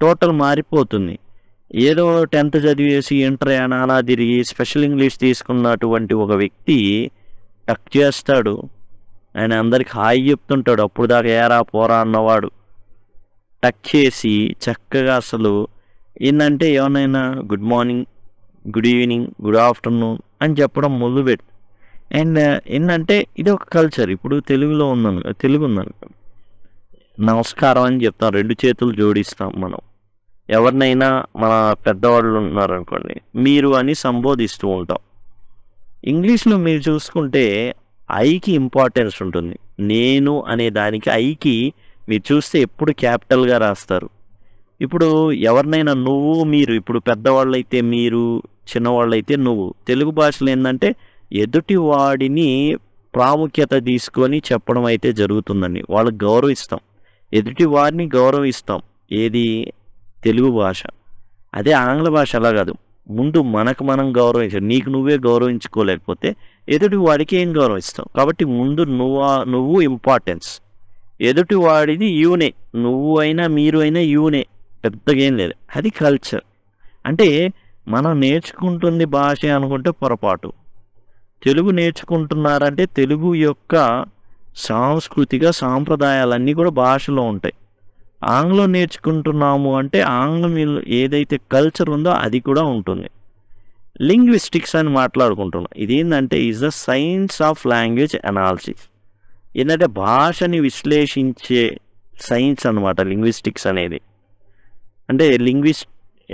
టోటల్ మారిపోతుంది. ఏదో 10th చదివేసి ఇంటర్ అలా తిరిగి స్పెషల్ ఇంగ్లీష్ తీసుకున్నటువంటి ఒక వ్యక్తి టక్ చేస్తాడు, ఆయన అందరికి హాయ్ చెప్తుంటాడు. అప్పుడు దాకా ఏరా పోరా అన్నవాడు టక్ చేసి చక్కగా అసలు ఏంటంటే ఎవరైనా good morning, good evening, good afternoon అని చెప్పడం మొదలుపెట్టి. అండ్ ఏంటంటే ఇది ఒక కల్చర్. ఇప్పుడు తెలుగు ఉందను నమస్కారం అని చెప్తాం, 2 చేతులు జోడిస్తాం. మనం ఎవరినైనా మన పెద్దవాళ్ళు ఉన్నారనుకోండి మీరు అని సంబోధిస్తూ ఉంటాం. ఇంగ్లీష్లో మీరు చూసుకుంటే ఐకి ఇంపార్టెన్స్ ఉంటుంది. నేను అనే దానికి ఐకి మీరు చూస్తే ఎప్పుడు క్యాపిటల్గా రాస్తారు. ఇప్పుడు ఎవరినైనా నువ్వు, మీరు, ఇప్పుడు పెద్దవాళ్ళు అయితే మీరు, చిన్నవాళ్ళు అయితే నువ్వు. తెలుగు భాషలో ఏంటంటే ఎదుటి వాడిని ప్రాముఖ్యత తీసుకొని చెప్పడం అయితే జరుగుతుందండి. వాళ్ళకి గౌరవిస్తాం, ఎదుటి వారిని గౌరవిస్తాం. ఏది తెలుగు భాష. అదే ఆంగ్ల భాష అలా కాదు. ముందు మనకు మనం గౌరవించాలి. నీకు నువ్వే గౌరవించుకోలేకపోతే ఎదుటి వాడికి ఏం గౌరవిస్తాం. కాబట్టి ముందు నువ్వు ఇంపార్టెన్స్, ఎదుటి వాడిది యూనే. నువ్వు అయినా మీరు అయినా యూనే, పెద్దగా ఏం లేదు. అది కల్చర్. అంటే మనం నేర్చుకుంటుంది భాష అనుకుంటే పొరపాటు. తెలుగు నేర్చుకుంటున్నారంటే తెలుగు యొక్క సాంస్కృతిక సాంప్రదాయాలన్నీ కూడా భాషలో ఉంటాయి. ఆంగ్లం నేర్చుకుంటున్నాము అంటే ఆంగ్లం ఏదైతే కల్చర్ ఉందో అది కూడా ఉంటుంది. లింగ్విస్టిక్స్ అని మాట్లాడుకుంటున్నాం. ఇదేంటంటే is the science of language analysis. ఏంటంటే భాషని విశ్లేషించే సైన్స్ అనమాట లింగ్విస్టిక్స్ అనేది. అంటే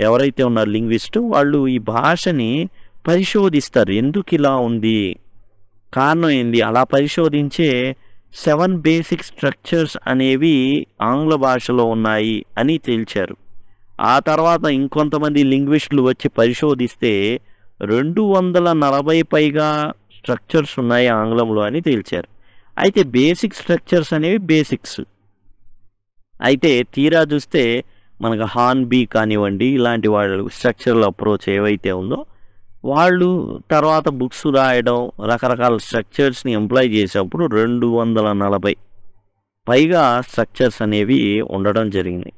ఎవరైతే ఉన్నారో లింగ్విస్ట్ వాళ్ళు ఈ భాషని పరిశోధిస్తారు. ఎందుకు ఇలా ఉంది, కారణం ఏంది, అలా పరిశోధించే 7 బేసిక్ స్ట్రక్చర్స్ అనేవి ఆంగ్ల భాషలో ఉన్నాయి అని తేల్చారు. ఆ తర్వాత ఇంకొంతమంది లింగ్విస్టులు వచ్చి పరిశోధిస్తే 240 పైగా స్ట్రక్చర్స్ ఉన్నాయి ఆంగ్లంలో అని తేల్చారు. అయితే బేసిక్ స్ట్రక్చర్స్ అనేవి బేసిక్స్. అయితే తీరా చూస్తే మనకు హార్న్బీ కానివ్వండి, ఇలాంటి వాళ్ళు స్ట్రక్చరల్ అప్రోచ్ ఏవైతే ఉందో వాళ్ళు తర్వాత బుక్స్ రాయడం, రకరకాల స్ట్రక్చర్స్ని ఎంప్లాయ్ చేసేటప్పుడు 240 పైగా స్ట్రక్చర్స్ అనేవి ఉండడం జరిగింది.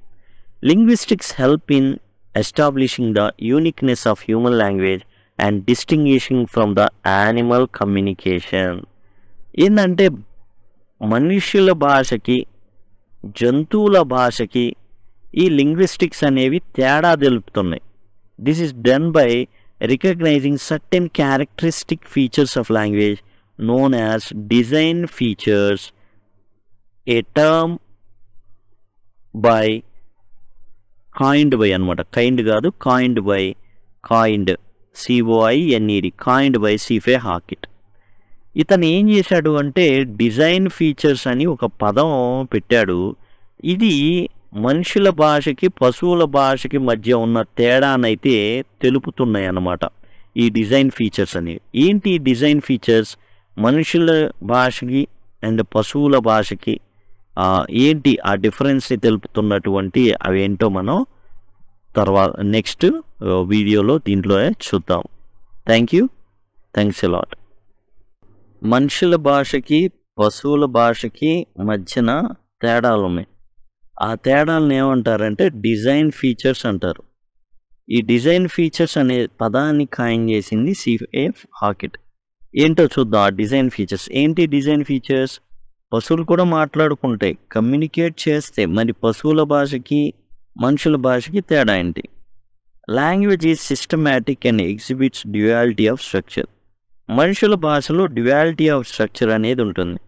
Linguistics help in establishing the uniqueness of human language and distinguishing from the animal communication. ఏంటంటే మనుష్యుల భాషకి జంతువుల భాషకి ఈ లింగ్విస్టిక్స్ అనేవి తేడా తెలుపుతున్నాయి. This is done by recognizing certain characteristic features of language known as design features, a term by coined by అనమాట. కైండ్ కాదు, coined by, coined coined by సిఫే హాకిట్. ఇతను ఏం చేశాడు అంటే డిజైన్ ఫీచర్స్ అని ఒక పదం పెట్టాడు. ఇది మనుషుల భాషకి పశువుల భాషకి మధ్య ఉన్న తేడానైతే తెలుపుతున్నాయి అన్నమాట ఈ డిజైన్ ఫీచర్స్ అనేవి. ఏంటి డిజైన్ ఫీచర్స్? మనుషుల భాషకి అండ్ పశువుల భాషకి ఏంటి ఆ డిఫరెన్స్ని తెలుపుతున్నటువంటి అవేంటో మనం తర్వాత నెక్స్ట్ వీడియోలో దీంట్లో చూద్దాం. Thanks a lot. మనుషుల భాషకి పశువుల భాషకి మధ్యన తేడాలు ఉన్నాయి. ఆ తేడాలను ఏమంటారంటే డిజైన్ ఫీచర్స్ అంటారు. ఈ డిజైన్ ఫీచర్స్ అనే పదాన్ని కాయిన్ చేసింది సిఫే హాకిట్. ఏంటో చూద్దాం. ఆ డిజైన్ ఫీచర్స్ ఏంటి? డిజైన్ ఫీచర్స్ పశువులు కూడా మాట్లాడుకుంటాయి, కమ్యూనికేట్ చేస్తే. మరి పశువుల భాషకి మనుషుల భాషకి తేడా ఏంటి? Language is systematic and exhibits duality of structure. మనుషుల భాషలో డ్యుయాలిటీ ఆఫ్ స్ట్రక్చర్ అనేది ఉంటుంది.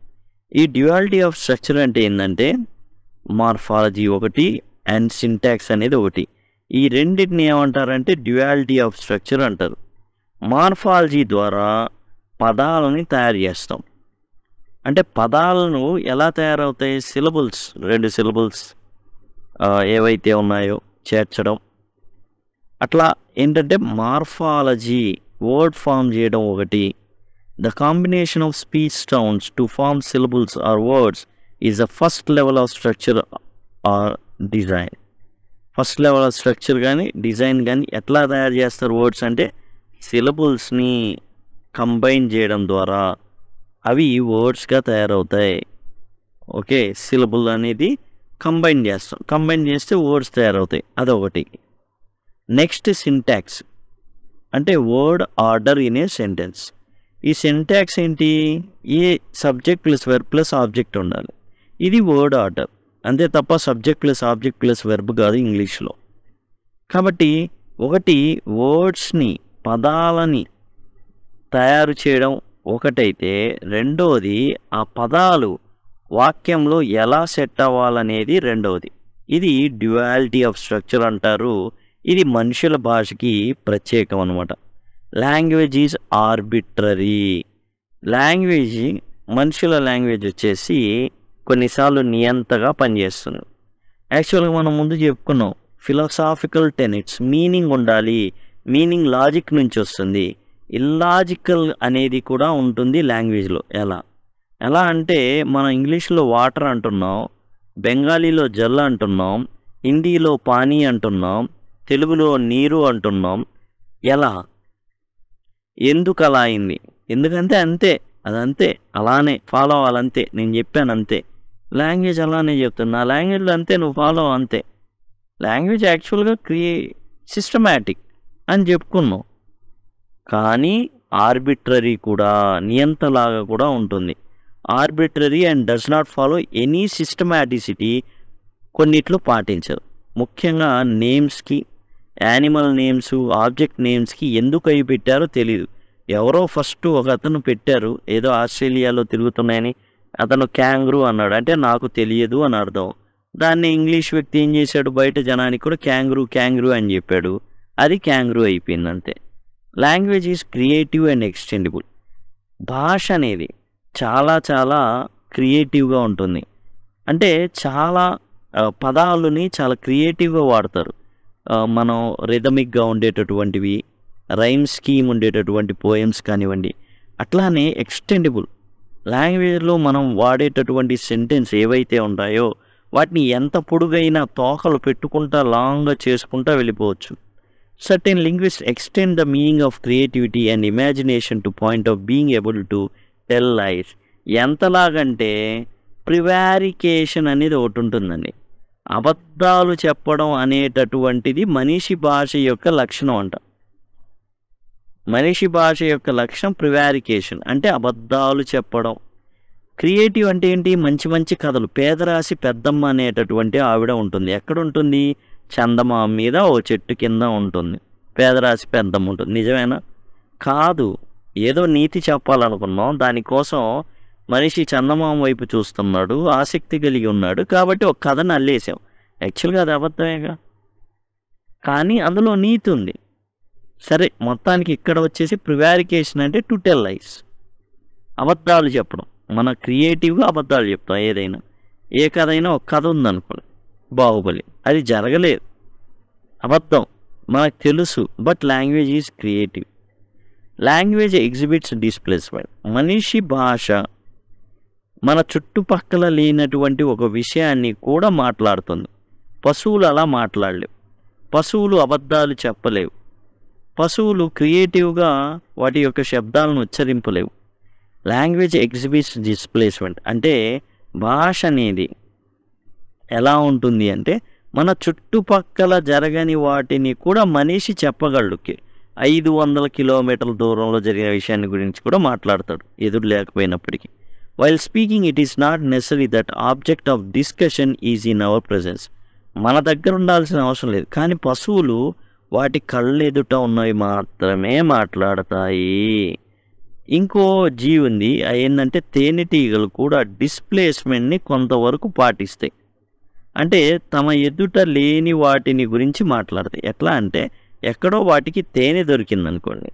ఈ డ్యుయాలిటీ ఆఫ్ స్ట్రక్చర్ అంటే ఏంటంటే మార్ఫాలజీ ఒకటి అండ్ సింటాక్స్ అనేది ఒకటి. ఈ రెండింటిని ఏమంటారంటే డ్యుయాలిటీ ఆఫ్ స్ట్రక్చర్ అంటారు. మార్ఫాలజీ ద్వారా పదాలని తయారు చేస్తాం. అంటే పదాలను ఎలా తయారవుతాయి? సిలబుల్స్, 2 సిలబుల్స్ ఏవైతే ఉన్నాయో చేర్చడం, అట్లా ఏంటంటే మార్ఫాలజీ వర్డ్ ఫామ్ చేయడం ఒకటి. The combination of speech sounds to form syllables or words is the first level of structure or design. First level of structure కానీ డిజైన్ కానీ ఎట్లా తయారు చేస్తారు వర్డ్స్ అంటే సిలబుల్స్ని కంబైన్ చేయడం ద్వారా అవి వర్డ్స్గా తయారవుతాయి. ఓకే, సిలబుల్ అనేది కంబైన్ చేస్తాం, కంబైన్ చేస్తే వర్డ్స్ తయారవుతాయి, అదొకటి. నెక్స్ట్ సింటాక్స్ అంటే word order in a sentence. ఈ సింటాక్స్ ఏంటి? A subject plus verb plus object ఉండాలి, ఇది వర్డ్ ఆర్డర్, అంతే తప్ప subject plus object plus verb కాదు ఇంగ్లీష్లో. కాబట్టి ఒకటి వర్డ్స్ని పదాలని తయారు చేయడం ఒకటైతే, రెండవది ఆ పదాలు వాక్యంలో ఎలా సెట్ అవ్వాలనేది రెండవది. ఇది డ్యుయాలిటీ ఆఫ్ స్ట్రక్చర్ అంటారు. ఇది మనుషుల భాషకి ప్రత్యేకం అనమాట. Language is arbitrary. లాంగ్వేజ్, మనుషుల లాంగ్వేజ్ వచ్చేసి కొన్నిసార్లు నియంతగా పనిచేస్తుంది. యాక్చువల్గా మనం ముందు చెప్పుకున్నాం ఫిలాసాఫికల్ టెనెట్స్, మీనింగ్ ఉండాలి, మీనింగ్ లాజిక్ నుంచి వస్తుంది. ఇల్లాజికల్ అనేది కూడా ఉంటుంది లాంగ్వేజ్లో. ఎలా అంటే మనం ఇంగ్లీష్లో వాటర్ అంటున్నాం, బెంగాలీలో జల్ అంటున్నాం, హిందీలో పానీ అంటున్నాం, తెలుగులో నీరు అంటున్నాం. ఎలా, ఎందుకు అలా అయింది? ఎందుకంటే అంతే, అదంతే, అలానే ఫాలో అవ్వాలంతే, నేను చెప్పాను అంతే. లాంగ్వేజ్ అలానే చెప్తున్నా, నా లాంగ్వేజ్లో అంతే, నువ్వు ఫాలో అంతే. లాంగ్వేజ్ యాక్చువల్గా సిస్టమాటిక్ అని చెప్పుకున్నాం, కానీ ఆర్బిట్రరీ కూడా, నియంతలాగా కూడా ఉంటుంది. Arbitrary and does not follow any systematicity కొన్నిట్లో పాటించదు. ముఖ్యంగా నేమ్స్కి, యానిమల్ నేమ్స్, ఆబ్జెక్ట్ నేమ్స్కి ఎందుకు అవి పెట్టారో తెలియదు. ఎవరో ఫస్ట్ ఒక అతను పెట్టారు, ఏదో ఆస్ట్రేలియాలో తిరుగుతున్నాయని, అతను క్యాంగ్రూ అన్నాడు, అంటే నాకు తెలియదు అని అర్థం. దాన్ని ఇంగ్లీష్ వ్యక్తి ఏం చేశాడు, బయట జనానికి కూడా క్యాంగ్రూ అని చెప్పాడు, అది క్యాంగ్రూ అయిపోయింది అంతే. Language is creative and extendible. భాష అనేది చాలా చాలా క్రియేటివ్గా ఉంటుంది. అంటే చాలా పదాలని చాలా క్రియేటివ్గా వాడతారు. మనం రిథమిక్గా ఉండేటటువంటివి, రైమ్ స్కీమ్ ఉండేటటువంటి పోయమ్స్ కానివ్వండి. అట్లానే ఎక్స్టెండిబుల్ లాంగ్వేజ్లో మనం వాడేటటువంటి సెంటెన్స్ ఏవైతే ఉంటాయో వాటిని ఎంత పొడుగైనా తోకలు పెట్టుకుంటా లాంగ్గా చేసుకుంటా వెళ్ళిపోవచ్చు. Certain linguist extend the meaning of creativity and imagination to point of being able to tell lies. ఎంతలాగంటే ప్రివారికేషన్ అనేది ఒకటి ఉంటుందండి. అబద్ధాలు చెప్పడం అనేటటువంటిది మనిషి భాష యొక్క లక్షణం అంట. మనిషి భాష యొక్క లక్షణం ప్రివారికేషన్, అంటే అబద్ధాలు చెప్పడం. క్రియేటివ్ అంటే ఏంటి? మంచి మంచి కథలు. పేదరాశి పెద్దమ్మ అనేటటువంటి ఆవిడ ఉంటుంది. ఎక్కడ ఉంటుంది? చందమామ మీద ఓ చెట్టు కింద ఉంటుంది. పేదరాశి పెద్దమ్మ ఉంటుంది. నిజమేనా? కాదు, ఏదో నీతి చెప్పాలనుకున్నాం, దానికోసం మనిషి చందమామ వైపు చూస్తున్నాడు, ఆసక్తి కలిగి ఉన్నాడు, కాబట్టి ఒక కథను అల్లేసాం. యాక్చువల్గా అది అబద్ధమేగా, కానీ అందులో నీతి ఉంది. సరే, మొత్తానికి ఇక్కడ వచ్చేసి ప్రివారికేషన్ అంటే టు టెల్ లైస్, అబద్ధాలు చెప్పడం. మన క్రియేటివ్గా అబద్ధాలు చెప్తాం. ఏదైనా, ఏ కథ అయినా ఒక కథ ఉందనుకోండి, బాహుబలి, అది జరగలేదు, అబద్ధం, మనకు తెలుసు. But language is creative. Language exhibits displacement. మనిషి భాష మన చుట్టుపక్కల లేనటువంటి ఒక విషయాన్ని కూడా మాట్లాడుతుంది. పశువులు అలా మాట్లాడలేవు, పశువులు అబద్ధాలు చెప్పలేవు, పశువులు క్రియేటివ్గా వాటి యొక్క శబ్దాలను ఉచ్చరింపలేవు. లాంగ్వేజ్ ఎగ్జిబిట్స్ డిస్ప్లేస్మెంట్ అంటే భాష అనేది ఎలా ఉంటుంది అంటే మన చుట్టుపక్కల జరగని వాటిని కూడా మనిషి చెప్పగలడు. 500 కిలోమీటర్ల దూరంలో జరిగిన విషయాన్ని గురించి కూడా మాట్లాడతాడు, ఎదురు లేకపోయినప్పటికీ. While speaking it is not necessary that object of discussion is in our presence. మన దగ్గర ఉండాల్సిన అవసరం లేదు, కానీ పశువులు వాటి కళ్ళు ఎదుట ఉన్నవి మాత్రమే మాట్లాడతాయి. ఇంకో జీవి ఉంది, ఏంటంటే తేనెటీగలు కూడా డిస్ప్లేస్మెంట్ని కొంతవరకు పాటిస్తాయి. అంటే తమ ఎదుట లేని వాటిని గురించి మాట్లాడతాయి. ఎట్లా అంటే ఎక్కడో వాటికి తేనె దొరికిందనుకోండి,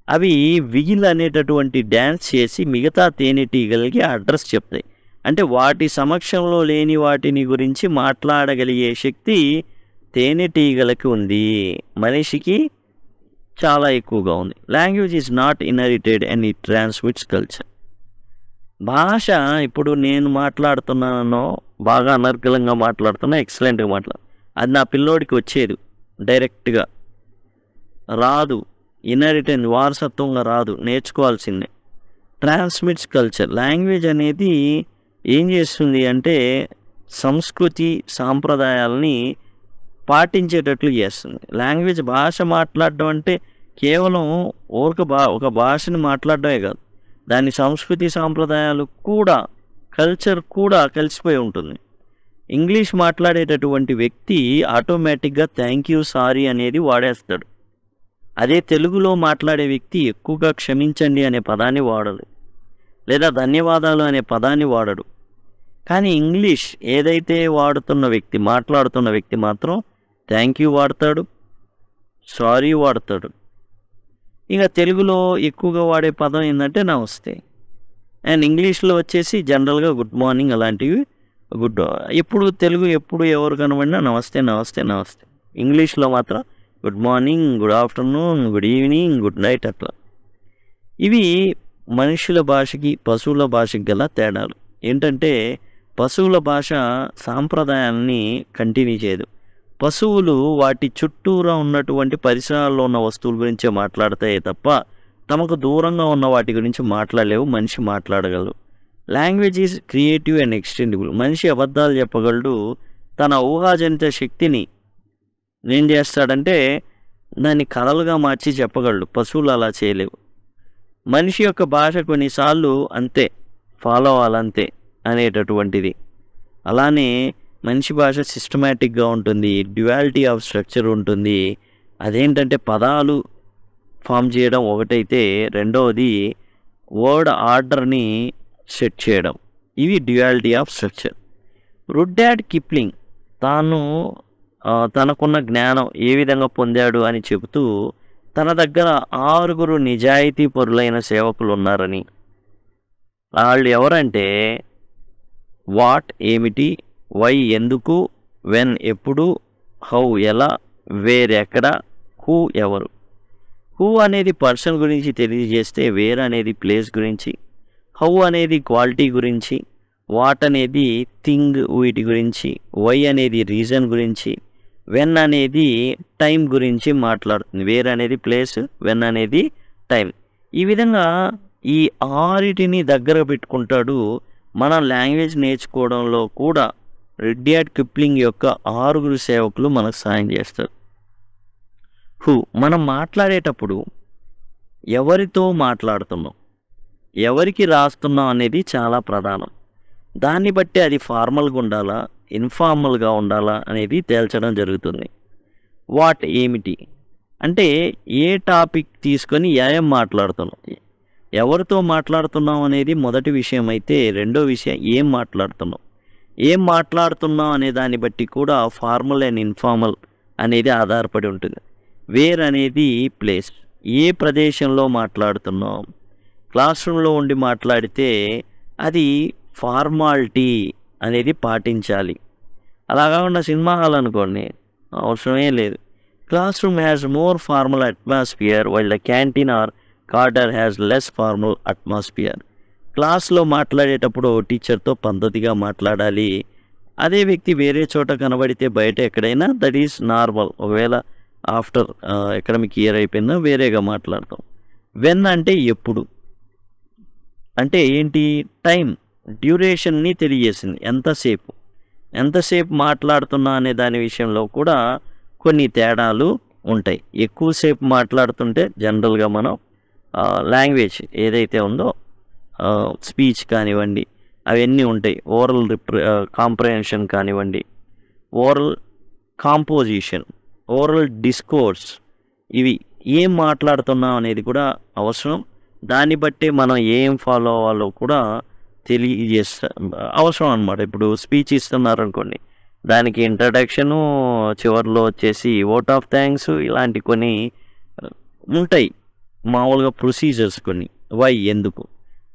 అవి విగిల్ అనేటటువంటి డ్యాన్స్ చేసి మిగతా తేనెటీగలకి అడ్రస్ చెప్తాయి. అంటే వాటి సమక్షంలో లేని వాటిని గురించి మాట్లాడగలిగే శక్తి తేనెటీగలకి ఉంది, మనిషికి చాలా ఎక్కువగా ఉంది. Language is not inherited and it transmits culture. భాష ఇప్పుడు నేను మాట్లాడుతున్నానో బాగా అనర్గళంగా మాట్లాడుతున్నా, ఎక్సలెంట్గా అది నా పిల్లోడికి వచ్చేది డైరెక్ట్గా రాదు. ఇన్హెరిటెన్స్ వారసత్వంగా రాదు, నేర్చుకోవాల్సిందే. Transmits culture. లాంగ్వేజ్ అనేది ఏం చేస్తుంది అంటే సంస్కృతి సాంప్రదాయాలని పాటించేటట్లు చేస్తుంది. లాంగ్వేజ్ భాష మాట్లాడడం అంటే కేవలం ఒక భాషని మాట్లాడడమే కాదు, దాని సంస్కృతి సాంప్రదాయాలు కూడా, కల్చర్ కూడా కలిసిపోయి ఉంటుంది. ఇంగ్లీష్ మాట్లాడేటటువంటి వ్యక్తి ఆటోమేటిక్గా థ్యాంక్ యూ, సారీ అనేది వాడేస్తాడు. అదే తెలుగులో మాట్లాడే వ్యక్తి ఎక్కువగా క్షమించండి అనే పదాన్ని వాడడు, లేదా ధన్యవాదాలు అనే పదాన్ని వాడడు. కానీ ఇంగ్లీష్ ఏదైతే మాట్లాడుతున్న వ్యక్తి మాత్రం థ్యాంక్ యూ వాడతాడు, సారీ వాడతాడు. ఇక తెలుగులో ఎక్కువగా వాడే పదం ఏంటంటే నమస్తే. అండ్ ఇంగ్లీష్లో వచ్చేసి జనరల్గా గుడ్ మార్నింగ్ అలాంటివి. ఎప్పుడు ఎవరు కనబడినా నమస్తే నమస్తే నమస్తే. ఇంగ్లీష్లో మాత్రం good morning, good afternoon, good evening, good night అట్లా. ఇవి మనుషుల భాషకి పశువుల భాషకి గల తేడాలు. ఏంటంటే పశువుల భాష సాంప్రదాయాన్ని కంటిన్యూ చేయదు. పశువులు వాటి చుట్టూరా ఉన్నటువంటి పరిసరాల్లో ఉన్న వస్తువుల గురించే మాట్లాడతాయే తప్ప తమకు దూరంగా ఉన్న వాటి గురించి మాట్లాడలేవు. మనిషి మాట్లాడగలరు. Language is creative and extendible. మనిషి అబద్ధాలు చెప్పగలడు. తన ఊహాజనిత శక్తిని ఏం చేస్తాడంటే దాన్ని కథలుగా మార్చి చెప్పగలడు. పశువులు అలా చేయలేవు. మనిషి యొక్క భాష కొన్నిసార్లు అంతే, ఫాలో అవ్వాలంతే అనేటటువంటిది. అలానే మనిషి భాష సిస్టమేటిక్గా ఉంటుంది, డ్యువాలిటీ ఆఫ్ స్ట్రక్చర్ ఉంటుంది. అదేంటంటే పదాలు ఫామ్ చేయడం ఒకటైతే, రెండవది వర్డ్ ఆర్డర్ని సెట్ చేయడం. ఇవి duality of structure. Rudyard Kipling తనకున్న జ్ఞానం ఏ విధంగా పొందాడు అని చెబుతూ తన దగ్గర 6 నిజాయితీ పరులైన సేవకులు ఉన్నారని, వాళ్ళు ఎవరంటే వాట్ ఏమిటి, వై ఎందుకు, వెన్ ఎప్పుడు, హౌ ఎలా, వేర్ ఎక్కడ, హూ ఎవరు. హూ అనేది పర్సన్ గురించి తెలియజేస్తే, వేర్ అనేది ప్లేస్ గురించి, హౌ అనేది క్వాలిటీ గురించి, వాట్ అనేది థింగ్ వీటి గురించి, వై అనేది రీజన్ గురించి, వెన్ అనేది టైం గురించి మాట్లాడుతుంది. వేర్ అనేది ప్లేస్, వెన్ అనేది టైం. ఈ విధంగా ఈ 6 దగ్గర పెట్టుకుంటాడు. మనం లాంగ్వేజ్ నేర్చుకోవడంలో కూడా రుడ్యార్డ్ కిప్లింగ్ యొక్క 6 సేవకులు మనకు సాయం చేస్తారు. హూ, మనం మాట్లాడేటప్పుడు ఎవరితో మాట్లాడుతున్నాం, ఎవరికి రాస్తున్నాం అనేది చాలా ప్రధానం. దాన్ని బట్టి అది ఫార్మల్గా ఉండాలా, ఇన్ఫార్మల్గా ఉండాలా అనేది తేల్చడం జరుగుతుంది. వాట్ ఏమిటి అంటే ఏ టాపిక్ తీసుకొని ఏం మాట్లాడుతున్నాం, ఎవరితో మాట్లాడుతున్నాం అనేది మొదటి విషయం అయితే, రెండో విషయం ఏం మాట్లాడుతున్నాం అనే దాన్ని బట్టి కూడా ఫార్మల్ అండ్ ఇన్ఫార్మల్ అనేది ఆధారపడి ఉంటుంది. వేర్ అనేది ప్లేస్, ఏ ప్రదేశంలో మాట్లాడుతున్నాం. క్లాస్ రూమ్లో ఉండి మాట్లాడితే అది ఫార్మాలిటీ అనేది పాటించాలి. అలా కాకుండా సినిమా హాల్ అనుకోండి, అవసరమే లేదు. Class room has more formal atmosphere while the canteen or corridor has less formal atmosphere. క్లాస్లో మాట్లాడేటప్పుడు టీచర్తో పద్ధతిగా మాట్లాడాలి. అదే వ్యక్తి వేరే చోట కనబడితే బయట ఎక్కడైనా దట్ ఈస్ నార్మల్. ఒకవేళ ఆఫ్టర్ ఎకడమిక్ ఇయర్ అయిపోయిందా వేరేగా మాట్లాడతాం. వెన్ అంటే ఎప్పుడు, అంటే ఏంటి, టైం డ్యూరేషన్ని తెలియజేసింది. ఎంతసేపు మాట్లాడుతున్నా అనే దాని విషయంలో కూడా కొన్ని తేడాలు ఉంటాయి. ఎక్కువసేపు మాట్లాడుతుంటే జనరల్గా మనం లాంగ్వేజ్ ఏదైతే ఉందో స్పీచ్ కానివ్వండి అవన్నీ ఉంటాయి. ఓరల్ కాంప్రహెన్షన్ కానివ్వండి, ఓరల్ కాంపోజిషన్ ఓరల్ డిస్కోర్స్, ఇవి ఏం మాట్లాడుతున్నాం అనేది కూడా అవసరం. దాన్ని బట్టి మనం ఏం ఫాలో అవ్వాలో కూడా తెలియజేస్తా అవసరం అనమాట. ఇప్పుడు స్పీచ్ ఇస్తున్నారనుకోండి, దానికి ఇంట్రడక్షను, చివరిలో వచ్చేసి ఓట్ ఆఫ్ థ్యాంక్స్, ఇలాంటి కొన్ని ఉంటాయి మామూలుగా ప్రొసీజర్స్ కొన్ని. వై, ఎందుకు,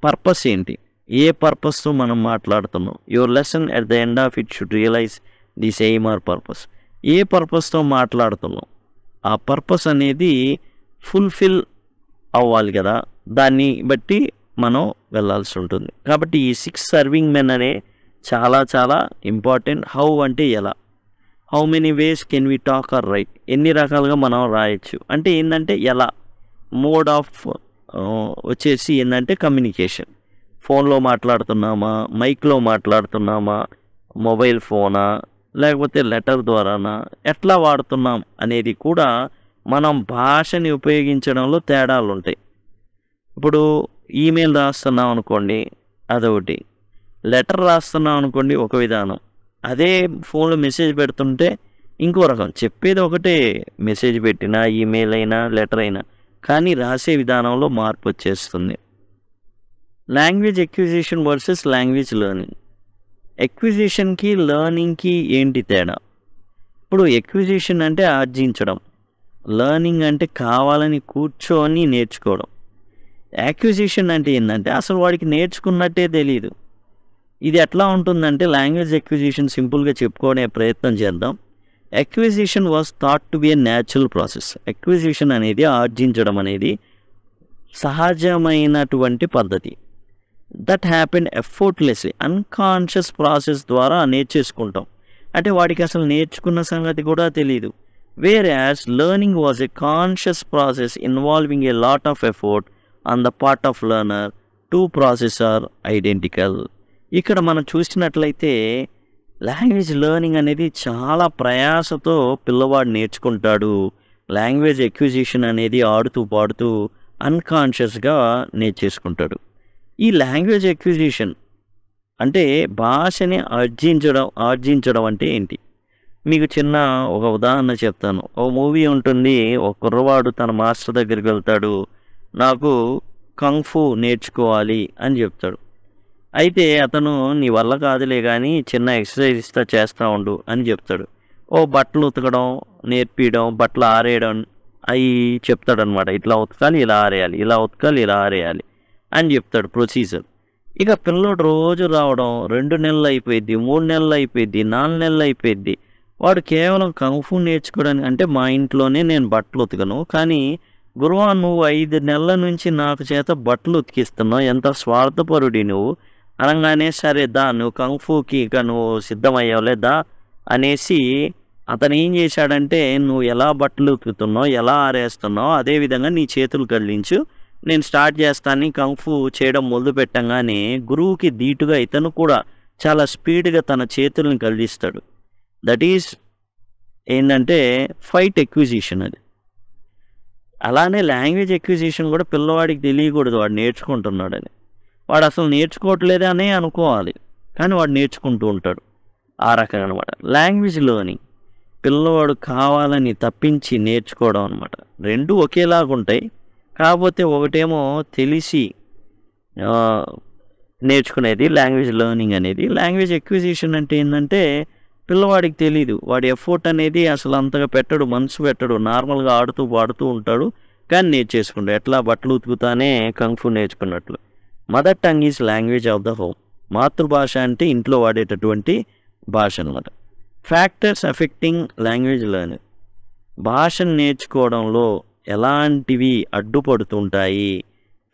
పర్పస్ ఏంటి, ఏ పర్పస్తో మనం మాట్లాడుతున్నాం. Your lesson at the end of it should realize this aim or purpose. ఏ పర్పస్తో మాట్లాడుతున్నాం, ఆ పర్పస్ అనేది ఫుల్ఫిల్ అవ్వాలి కదా, దాన్ని బట్టి మనం వెళ్ళాల్సి ఉంటుంది. కాబట్టి ఈ 6 సర్వింగ్ మెన్ అనే చాలా చాలా ఇంపార్టెంట్. హౌ అంటే ఎలా, how many ways can we talk or write, ఎన్ని రకాలుగా మనం రాయొచ్చు అంటే ఏంటంటే ఎలా. మోడ్ ఆఫ్ వచ్చేసి ఏంటంటే కమ్యూనికేషన్, ఫోన్లో మాట్లాడుతున్నామా, మైక్లో మాట్లాడుతున్నామా, మొబైల్ ఫోనా, లేకపోతే లెటర్ ద్వారానా, ఎట్లా వాడుతున్నాం అనేది కూడా మనం భాషని ఉపయోగించడంలో తేడాలు ఉంటాయి. ఇప్పుడు ఈమెయిల్ రాస్తున్నాం అనుకోండి అదొకటి, లెటర్ రాస్తున్నాం అనుకోండి ఒక విధానం, అదే ఫోన్లో మెసేజ్ పెడుతుంటే ఇంకో రకం. చెప్పేది ఒకటే, మెసేజ్ పెట్టినా, ఈమెయిల్ అయినా, లెటర్ అయినా, కానీ రాసే విధానంలో మార్పు వచ్చేస్తుంది. Language acquisition versus language learning. ఎక్విజిషన్కి లెర్నింగ్కి ఏంటి తేడా? ఇప్పుడు ఎక్విజిషన్ అంటే ఆర్జించడం, లెర్నింగ్ అంటే కావాలని కూర్చొని నేర్చుకోవడం. యాక్విజిషన్ అంటే ఏంటంటే అసలు వాడికి నేర్చుకున్నట్టే తెలియదు. ఇది ఎట్లా ఉంటుందంటే లాంగ్వేజ్ ఎక్విజిషన్ సింపుల్గా చెప్పుకునే ప్రయత్నం చేద్దాం. Acquisition was thought to be a natural process. Acquisition అనేది, ఆర్జించడం అనేది సహజమైనటువంటి పద్ధతి. That happen effortlessly, unconscious process ద్వారా నేర్చేసుకుంటాం. అంటే వాడికి అసలు నేర్చుకున్న సంగతి కూడా తెలియదు. Where learning was a conscious process involving a lot of effort on the part of learner. Two process are identical. ఇక్కడ మనం చూసినట్లయితే లాంగ్వేజ్ లెర్నింగ్ అనేది చాలా ప్రయాసతో పిల్లవాడు నేర్చుకుంటాడు. లాంగ్వేజ్ ఎక్విజిషన్ అనేది ఆడుతూ పాడుతూ అన్కాన్షియస్గా నేర్చేసుకుంటాడు. ఈ లాంగ్వేజ్ ఎక్విజిషన్ అంటే భాషని ఆర్జించడం అంటే ఏంటి? మీకు చిన్న ఒక ఉదాహరణ చెప్తాను. ఒక మూవీ ఉంటుంది, ఒక కుర్రవాడు తన మాస్టర్ దగ్గరికి వెళ్తాడు, నాకు కంఫు నేర్చుకోవాలి అని చెప్తాడు. అయితే అతను నీ వల్ల కాదులే కానీ చిన్న ఎక్సర్సైజ్ చేస్తూ ఉండు అని చెప్తాడు. బట్టలు ఉతకడం నేర్పించడం, బట్టలు ఆరేయడం అవి చెప్తాడనమాట. ఇట్లా ఉతకాలి, ఇలా ఆరేయాలి, ఇలా ఉతకాలి, ఇలా ఆరేయాలి అని చెప్తాడు ప్రొసీజర్. ఇక పిల్లోడు రోజు రావడం 2 నెలలు అయిపోయింది, 3 నెలలు అయిపోయింది, 4 నెలలు అయిపోయింది. వాడు కేవలం కంఫు నేర్చుకోవడానికి, అంటే మా ఇంట్లోనే నేను బట్టలు ఉతకను, కానీ గురువా నువ్వు 5 నెలల నుంచి నాకు చేత బట్టలు ఉతికిస్తున్నావు, ఎంత స్వార్థపరుడి నువ్వు అనగానే, సరే దా నువ్వు కంఫూకి ఇక నువ్వు సిద్ధమయ్యావులే దా అనేసి అతను ఏం చేశాడంటే, నువ్వు ఎలా బట్టలు ఉతుకుతున్నావు, ఎలా ఆరేస్తున్నావు, అదేవిధంగా నీ చేతులు కదిలించు, నేను స్టార్ట్ చేస్తాను. కంఫు చేయడం మొదలు పెట్టంగానే గురువుకి ధీటుగా ఇతను కూడా చాలా స్పీడ్గా తన చేతులను కదిలిస్తాడు. దట్ ఈజ్ ఏంటంటే ఫైట్ ఎక్విజిషన్. అది అలానే లాంగ్వేజ్ ఎక్విజిషన్ కూడా పిల్లవాడికి తెలియకూడదు వాడు నేర్చుకుంటున్నాడని. వాడు అసలు నేర్చుకోవట్లేదనే అనుకోవాలి, కానీ వాడు నేర్చుకుంటూ ఉంటాడు. ఆ రకంగా అనమాట లాంగ్వేజ్ లెర్నింగ్. పిల్లవాడు కావాలని తప్పించి నేర్చుకోవడం అనమాట. రెండు ఒకేలాగా ఉంటాయి, కాకపోతే ఒకటేమో తెలిసి నేర్చుకునేది లాంగ్వేజ్ లెర్నింగ్ అనేది. లాంగ్వేజ్ ఎక్విజిషన్ అంటే ఏంటంటే పిల్లవాడికి తెలీదు, వాడి ఎఫర్ట్ అనేది అసలు అంతగా పెట్టడు, మనసు పెట్టడు, నార్మల్గా ఆడుతూ పాడుతూ ఉంటాడు, కానీ నేర్చేసుకుంటాడు. ఎట్లా బట్టలు ఉతుకుతానే కంఫు నేర్చుకున్నట్లు. Mother tongue is language of the home. మాతృభాష అంటే ఇంట్లో వాడేటటువంటి భాష అనమాట. Factors affecting language learning. భాషను నేర్చుకోవడంలో ఎలాంటివి అడ్డుపడుతుంటాయి?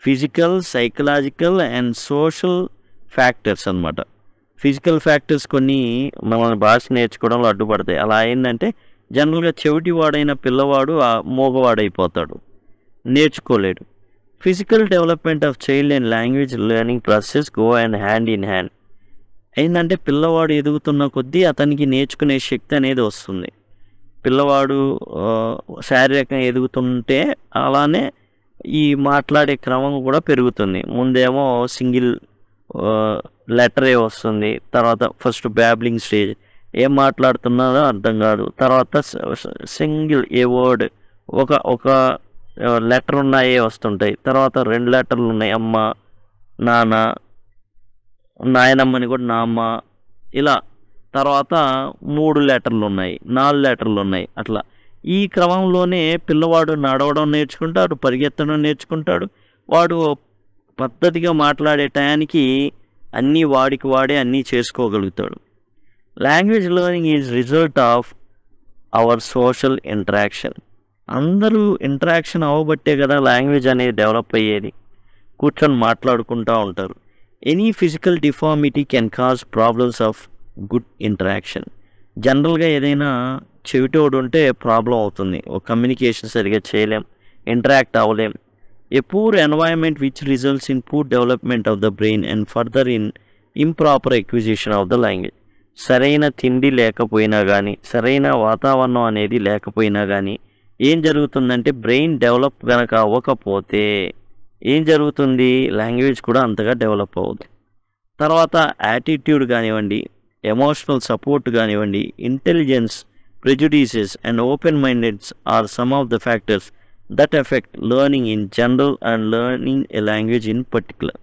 Physical, psychological and social factors అన్నమాట. ఫిజికల్ ఫ్యాక్టర్స్ కొన్ని మన భాష నేర్చుకోవడంలో అడ్డుపడతాయి. అలా ఏంటంటే జనరల్గా చెవిటివాడైన పిల్లవాడు మోగవాడైపోతాడు, నేర్చుకోలేడు. Physical development of child and language learning process go and hand in hand. ఏంటంటే పిల్లవాడు ఎదుగుతున్న కొద్దీ అతనికి నేర్చుకునే శక్తి అనేది వస్తుంది. పిల్లవాడు శారీరకంగా ఎదుగుతుంటే అలానే ఈ మాట్లాడే క్రమం కూడా పెరుగుతుంది. ముందేమో సింగిల్ లెటరే వస్తుంది, తర్వాత ఫస్ట్ బ్యాబ్లింగ్ స్టేజ్, ఏం మాట్లాడుతున్నారో అర్థం కాదు. తర్వాత సింగిల్ ఏ వర్డ్ ఒక ఒక లెటర్ ఉన్నాయే వస్తుంటాయి. తర్వాత 2 లెటర్లు ఉన్నాయి, అమ్మ, నాన్న, నాయనమ్మని కూడా నామ్మ, ఇలా. తర్వాత 3 లెటర్లు ఉన్నాయి, 4 లెటర్లు ఉన్నాయి. అట్లా ఈ క్రమంలోనే పిల్లవాడు నడవడం నేర్చుకుంటాడు, పరిగెత్తడం నేర్చుకుంటాడు. వాడు పద్ధతిగా మాట్లాడే టయానికి అన్నీ వాడికి వాడే అన్నీ చేసుకోగలుగుతాడు. Language learning is result of our social interaction. అందరూ ఇంటరాక్షన్ అవ్వబట్టే కదా లాంగ్వేజ్ అనేది డెవలప్ అయ్యేది. కూర్చొని మాట్లాడుకుంటూ ఉంటారు. Any physical deformity can cause problems of good interaction. జనరల్గా ఏదైనా చెవిటోడు ఉంటే ప్రాబ్లం అవుతుంది, కమ్యూనికేషన్ సరిగా చేయలేం, ఇంటరాక్ట్ అవ్వలేం. A poor environment which results in poor development of the brain and further in improper acquisition of the language. సరైన తిండి లేకపోయినా కానీ, సరైన వాతావరణం అనేది లేకపోయినా కానీ ఏం జరుగుతుందంటే బ్రెయిన్ డెవలప్ కనుక అవ్వకపోతే ఏం జరుగుతుంది, లాంగ్వేజ్ కూడా అంతగా డెవలప్ అవ్వదు. తర్వాత యాటిట్యూడ్ కానివ్వండి, ఎమోషనల్ సపోర్ట్ కానివ్వండి, intelligence, prejudices and open mindeds are some of the factors that affect learning in general and learning a language in particular.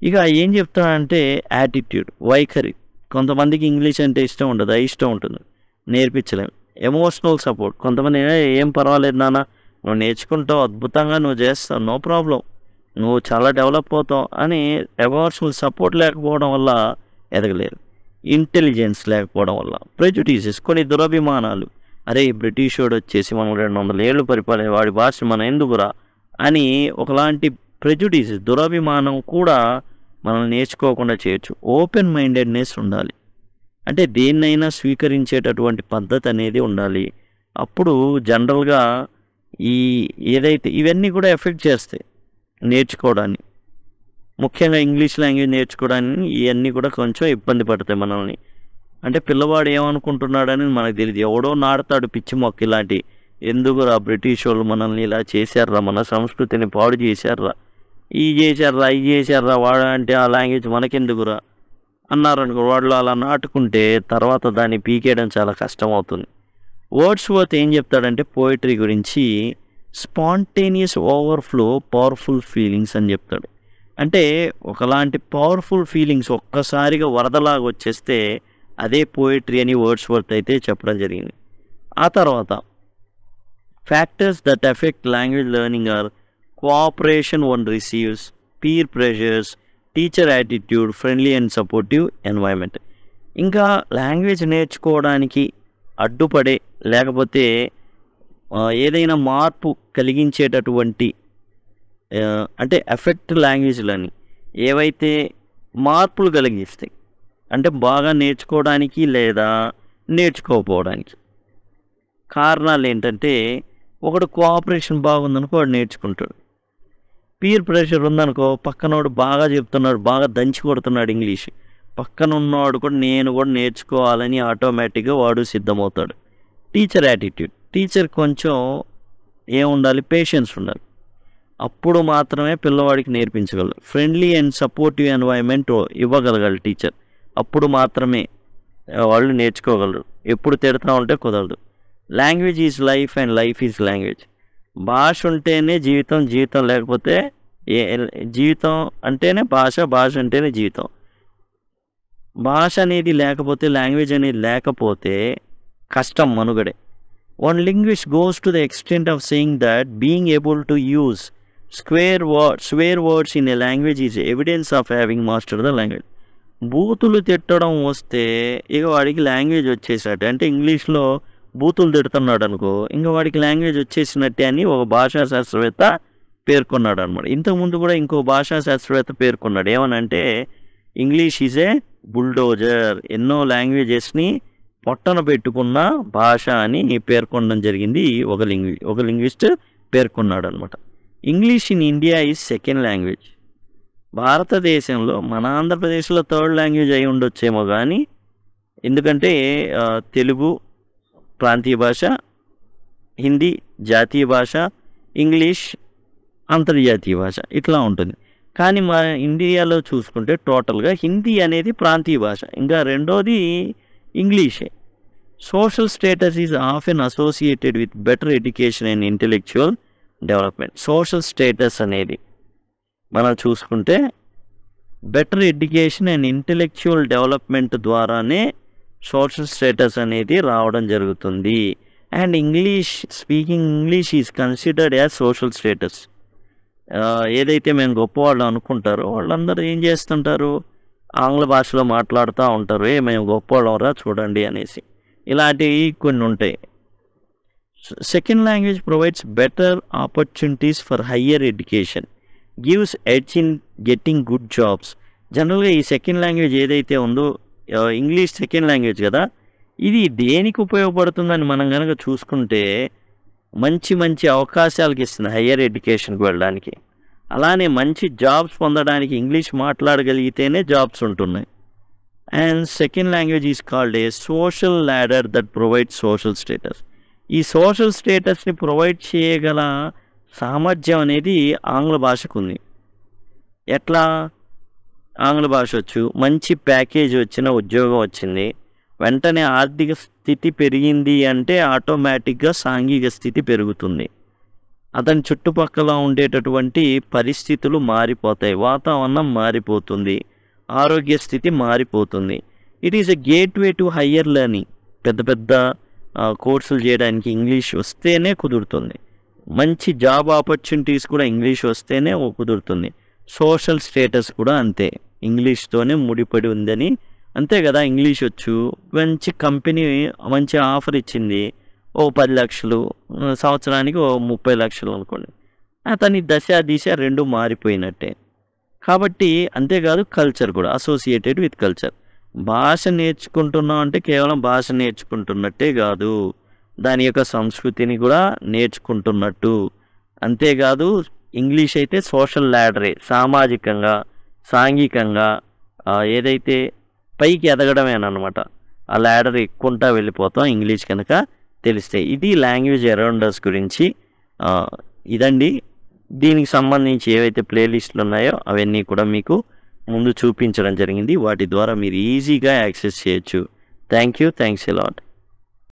ఇక ఏం చెప్తానంటే యాటిట్యూడ్, వైఖరి. కొంతమందికి ఇంగ్లీష్ అంటే ఇష్టం ఉండదు, ఇష్టం ఉంటుంది, నేర్పించలేము. ఎమోషనల్ సపోర్ట్, కొంతమంది ఏం పర్వాలేదు నాన్న, నువ్వు నేర్చుకుంటావు, అద్భుతంగా నువ్వు చేస్తావు, నో ప్రాబ్లం, నువ్వు చాలా డెవలప్ అవుతావు అని ఎమోషనల్ సపోర్ట్ లేకపోవడం వల్ల ఎదగలేరు. ఇంటెలిజెన్స్ లేకపోవడం వల్ల ప్రెజుడిసెస్, కొన్ని దురభిమానాలు, అరే బ్రిటిష్ వాడు వచ్చేసి మనం 200 ఏళ్ళు పరిపాలన, వాడి భాష మనం ఎందుకురా అని ఒకలాంటి ప్రెజుడిసెస్, దురభిమానం కూడా మనం నేర్చుకోకుండా చేయొచ్చు. ఓపెన్ మైండెడ్నెస్ ఉండాలి, అంటే దేన్నైనా స్వీకరించేటటువంటి పద్ధతి అనేది ఉండాలి. అప్పుడు జనరల్గా ఏదైతే ఇవన్నీ కూడా ఎఫెక్ట్ చేస్తాయి నేర్చుకోవడాన్ని. ముఖ్యంగా ఇంగ్లీష్ లాంగ్వేజ్ నేర్చుకోవడానికి ఇవన్నీ కూడా కొంచెం ఇబ్బంది పడతాయి మనల్ని. అంటే పిల్లవాడు ఏమనుకుంటున్నాడని మనకు తెలియదు, ఎవడో నాడతాడు పిచ్చి మొక్క ఇలాంటి, ఎందుకురా బ్రిటిష్ వాళ్ళు మనల్ని ఇలా చేశారా, మన సంస్కృతిని పాడు చేశారా, ఇది చేశారా వాడు అంటే ఆ లాంగ్వేజ్ మనకెందుకురా అన్నారనుకో, వాళ్ళు అలా నాటుకుంటే తర్వాత దాన్ని పీకేయడం చాలా కష్టం అవుతుంది. వర్డ్స్వర్త్ ఏం చెప్తాడంటే పోయిటరీ గురించి, స్పాంటేనియస్ ఓవర్ఫ్లో పవర్ఫుల్ ఫీలింగ్స్ అని చెప్తాడు. అంటే ఒకలాంటి పవర్ఫుల్ ఫీలింగ్స్ ఒక్కసారిగా వరదలాగా వచ్చేస్తే అదే పోయిటరీ అని వర్డ్స్వర్త్ అయితే చెప్పడం జరిగింది. ఆ తర్వాత factors that affect language learning are cooperation one receives, peer pressures, teacher attitude, friendly and supportive environment. ఇంకా లాంగ్వేజ్ నేర్చుకోవడానికి అడ్డుపడే లేకపోతే ఏదైనా మార్పు కలిగించేటటువంటి అంటే ఎఫెక్ట్ లాంగ్వేజ్లని ఏవైతే మార్పులు కలిగిస్తాయి, అంటే బాగా నేర్చుకోవడానికి లేదా నేర్చుకోకపోవడానికి కారణాలు ఏంటంటే, ఒకడు కోఆపరేషన్ బాగుందనుకో వాడు నేర్చుకుంటాడు. పీర్ ప్రెషర్ ఉందనుకో, పక్కనోడు బాగా చెప్తున్నాడు, బాగా దంచి కొడుతున్నాడు ఇంగ్లీష్, పక్కన ఉన్నవాడు కూడా నేను కూడా నేర్చుకోవాలని ఆటోమేటిక్గా వాడు సిద్ధమవుతాడు. టీచర్ యాటిట్యూడ్, టీచర్ కొంచెం ఏముండాలి, పేషెన్స్ ఉండాలి, అప్పుడు మాత్రమే పిల్లవాడికి నేర్పించగలరు. ఫ్రెండ్లీ అండ్ సపోర్టివ్ ఎన్వైరన్మెంట్ ఇవ్వగలగాలి టీచర్, అప్పుడు మాత్రమే వాళ్ళు నేర్చుకోగలరు. ఎప్పుడు తిడతా ఉంటే కుదరదు. Language is life and life is language. భాష ఉంటేనే జీవితం, జీవితం లేకపోతే జీవితం అంటేనే భాష, భాష అంటేనే జీవితం. భాష అనేది లేకపోతే, లాంగ్వేజ్ అనేది లేకపోతే కష్టం మనుగడే. One linguist goes to the extent of saying that being able to use swear words in a language is evidence of having master the language. బూతులు తిట్టడం వస్తే ఇక వాడికి లాంగ్వేజ్ వచ్చేసినట్టే. అంటే ఇంగ్లీష్లో బూతులు తిడుతున్నాడు అనుకో, ఇంకా వాడికి లాంగ్వేజ్ వచ్చేసినట్టే అని ఒక భాషా శాస్త్రవేత్త పేర్కొన్నాడు అనమాట. ఇంతకుముందు కూడా ఇంకో భాషా శాస్త్రవేత్త పేర్కొన్నాడు, ఏమనంటే ఇంగ్లీష్ ఈజ్ ఏ బుల్డోజర్, ఎన్నో లాంగ్వేజెస్ని పొట్టన పెట్టుకున్న భాష అని పేర్కొనడం జరిగింది. ఒక లింగ్విస్ట్ పేర్కొన్నాడు అనమాట. English in India is second language. భారతదేశంలో మన ఆంధ్రప్రదేశ్లో థర్డ్ లాంగ్వేజ్ అయి ఉండొచ్చేమో కానీ, ఎందుకంటే తెలుగు ప్రాంతీయ భాష, హిందీ జాతీయ భాష, ఇంగ్లీష్ అంతర్జాతీయ భాష, ఇట్లా ఉంటుంది. కానీ మన ఇండియాలో చూసుకుంటే టోటల్గా హిందీ అనేది ప్రాంతీయ భాష, ఇంకా రెండోది ఇంగ్లీషే. Social status is often associated with better education and intellectual development. Social status అనేది మనం చూసుకుంటే better education and intellectual development ద్వారానే సోషల్ స్టేటస్ అనేది రావడం జరుగుతుంది. And speaking English is considered as social status. ఏదైతే మేము గొప్పవాళ్ళు అనుకుంటారో వాళ్ళందరూ ఏం చేస్తుంటారు, ఆంగ్ల భాషలో మాట్లాడుతూ ఉంటారు, మేము గొప్పవాళ్ళంరా చూడండి అనేసి. ఇలాంటివి కొన్ని ఉంటాయి. Second language provides better opportunities for higher education, gives edge in getting good jobs. జనరల్గా ఈ సెకండ్ లాంగ్వేజ్ ఏదైతే ఉందో, ఇంగ్లీష్ సెకండ్ లాంగ్వేజ్ కదా, ఇది దేనికి ఉపయోగపడుతుందని మనం కనుక చూసుకుంటే మంచి మంచి అవకాశాలకు ఇస్తుంది హయ్యర్ ఎడ్యుకేషన్కి వెళ్ళడానికి. అలానే మంచి జాబ్స్ పొందడానికి ఇంగ్లీష్ మాట్లాడగలిగితేనే జాబ్స్ ఉంటున్నాయి. And second language is called a social ladder that provide social status. ఈ సోషల్ స్టేటస్ని ప్రొవైడ్ చేయగల సామర్థ్యం అనేది ఆంగ్ల భాషకు ఉంది. ఎట్లా? ఆంగ్ల భాష వచ్చు, మంచి ప్యాకేజ్ వచ్చిన ఉద్యోగం వచ్చింది, వెంటనే ఆర్థిక స్థితి పెరిగింది అంటే ఆటోమేటిక్గా సాంఘిక స్థితి పెరుగుతుంది. అతని చుట్టుపక్కల ఉండేటటువంటి పరిస్థితులు మారిపోతాయి, వాతావరణం మారిపోతుంది, ఆరోగ్య స్థితి మారిపోతుంది. It is a gateway to higher learning. పెద్ద పెద్ద కోర్సులు చేయడానికి ఇంగ్లీష్ వస్తేనే కుదురుతుంది. మంచి జాబ్ ఆపర్చునిటీస్ కూడా ఇంగ్లీష్ వస్తేనే కుదురుతుంది. సోషల్ స్టేటస్ కూడా అంతే, ఇంగ్లీష్తోనే ముడిపడి ఉందని. అంతే కదా, ఇంగ్లీష్ వచ్చు, మంచి కంపెనీ మంచి ఆఫర్ ఇచ్చింది, 10 లక్షలు, సంవత్సరానికి 30 లక్షలు అనుకోండి, అతని దిశ రెండు మారిపోయినట్టే. కాబట్టి అంతేకాదు, కల్చర్ కూడా అసోసియేటెడ్ విత్ కల్చర్. భాష నేర్చుకుంటున్నాం అంటే కేవలం భాష నేర్చుకుంటున్నట్టే కాదు, దాని యొక్క సంస్కృతిని కూడా నేర్చుకుంటున్నట్టు. అంతేకాదు, ఇంగ్లీష్ అయితే సోషల్ ల్యాడరే, సామాజికంగా సాంఘికంగా ఏదైతే పైకి ఎదగడమేనమాట. ఆ ల్యాడర్ ఎక్కుంటా వెళ్ళిపోతాం ఇంగ్లీష్ కనుక తెలిస్తే. ఇది లాంగ్వేజ్ అరౌండర్స్ గురించి. ఇదండి, దీనికి సంబంధించి ఏవైతే ప్లేలిస్టులు ఉన్నాయో అవన్నీ కూడా మీకు ముందు చూపించడం జరిగింది. వాటి ద్వారా మీరు ఈజీగా యాక్సెస్ చేయొచ్చు. Thanks a lot.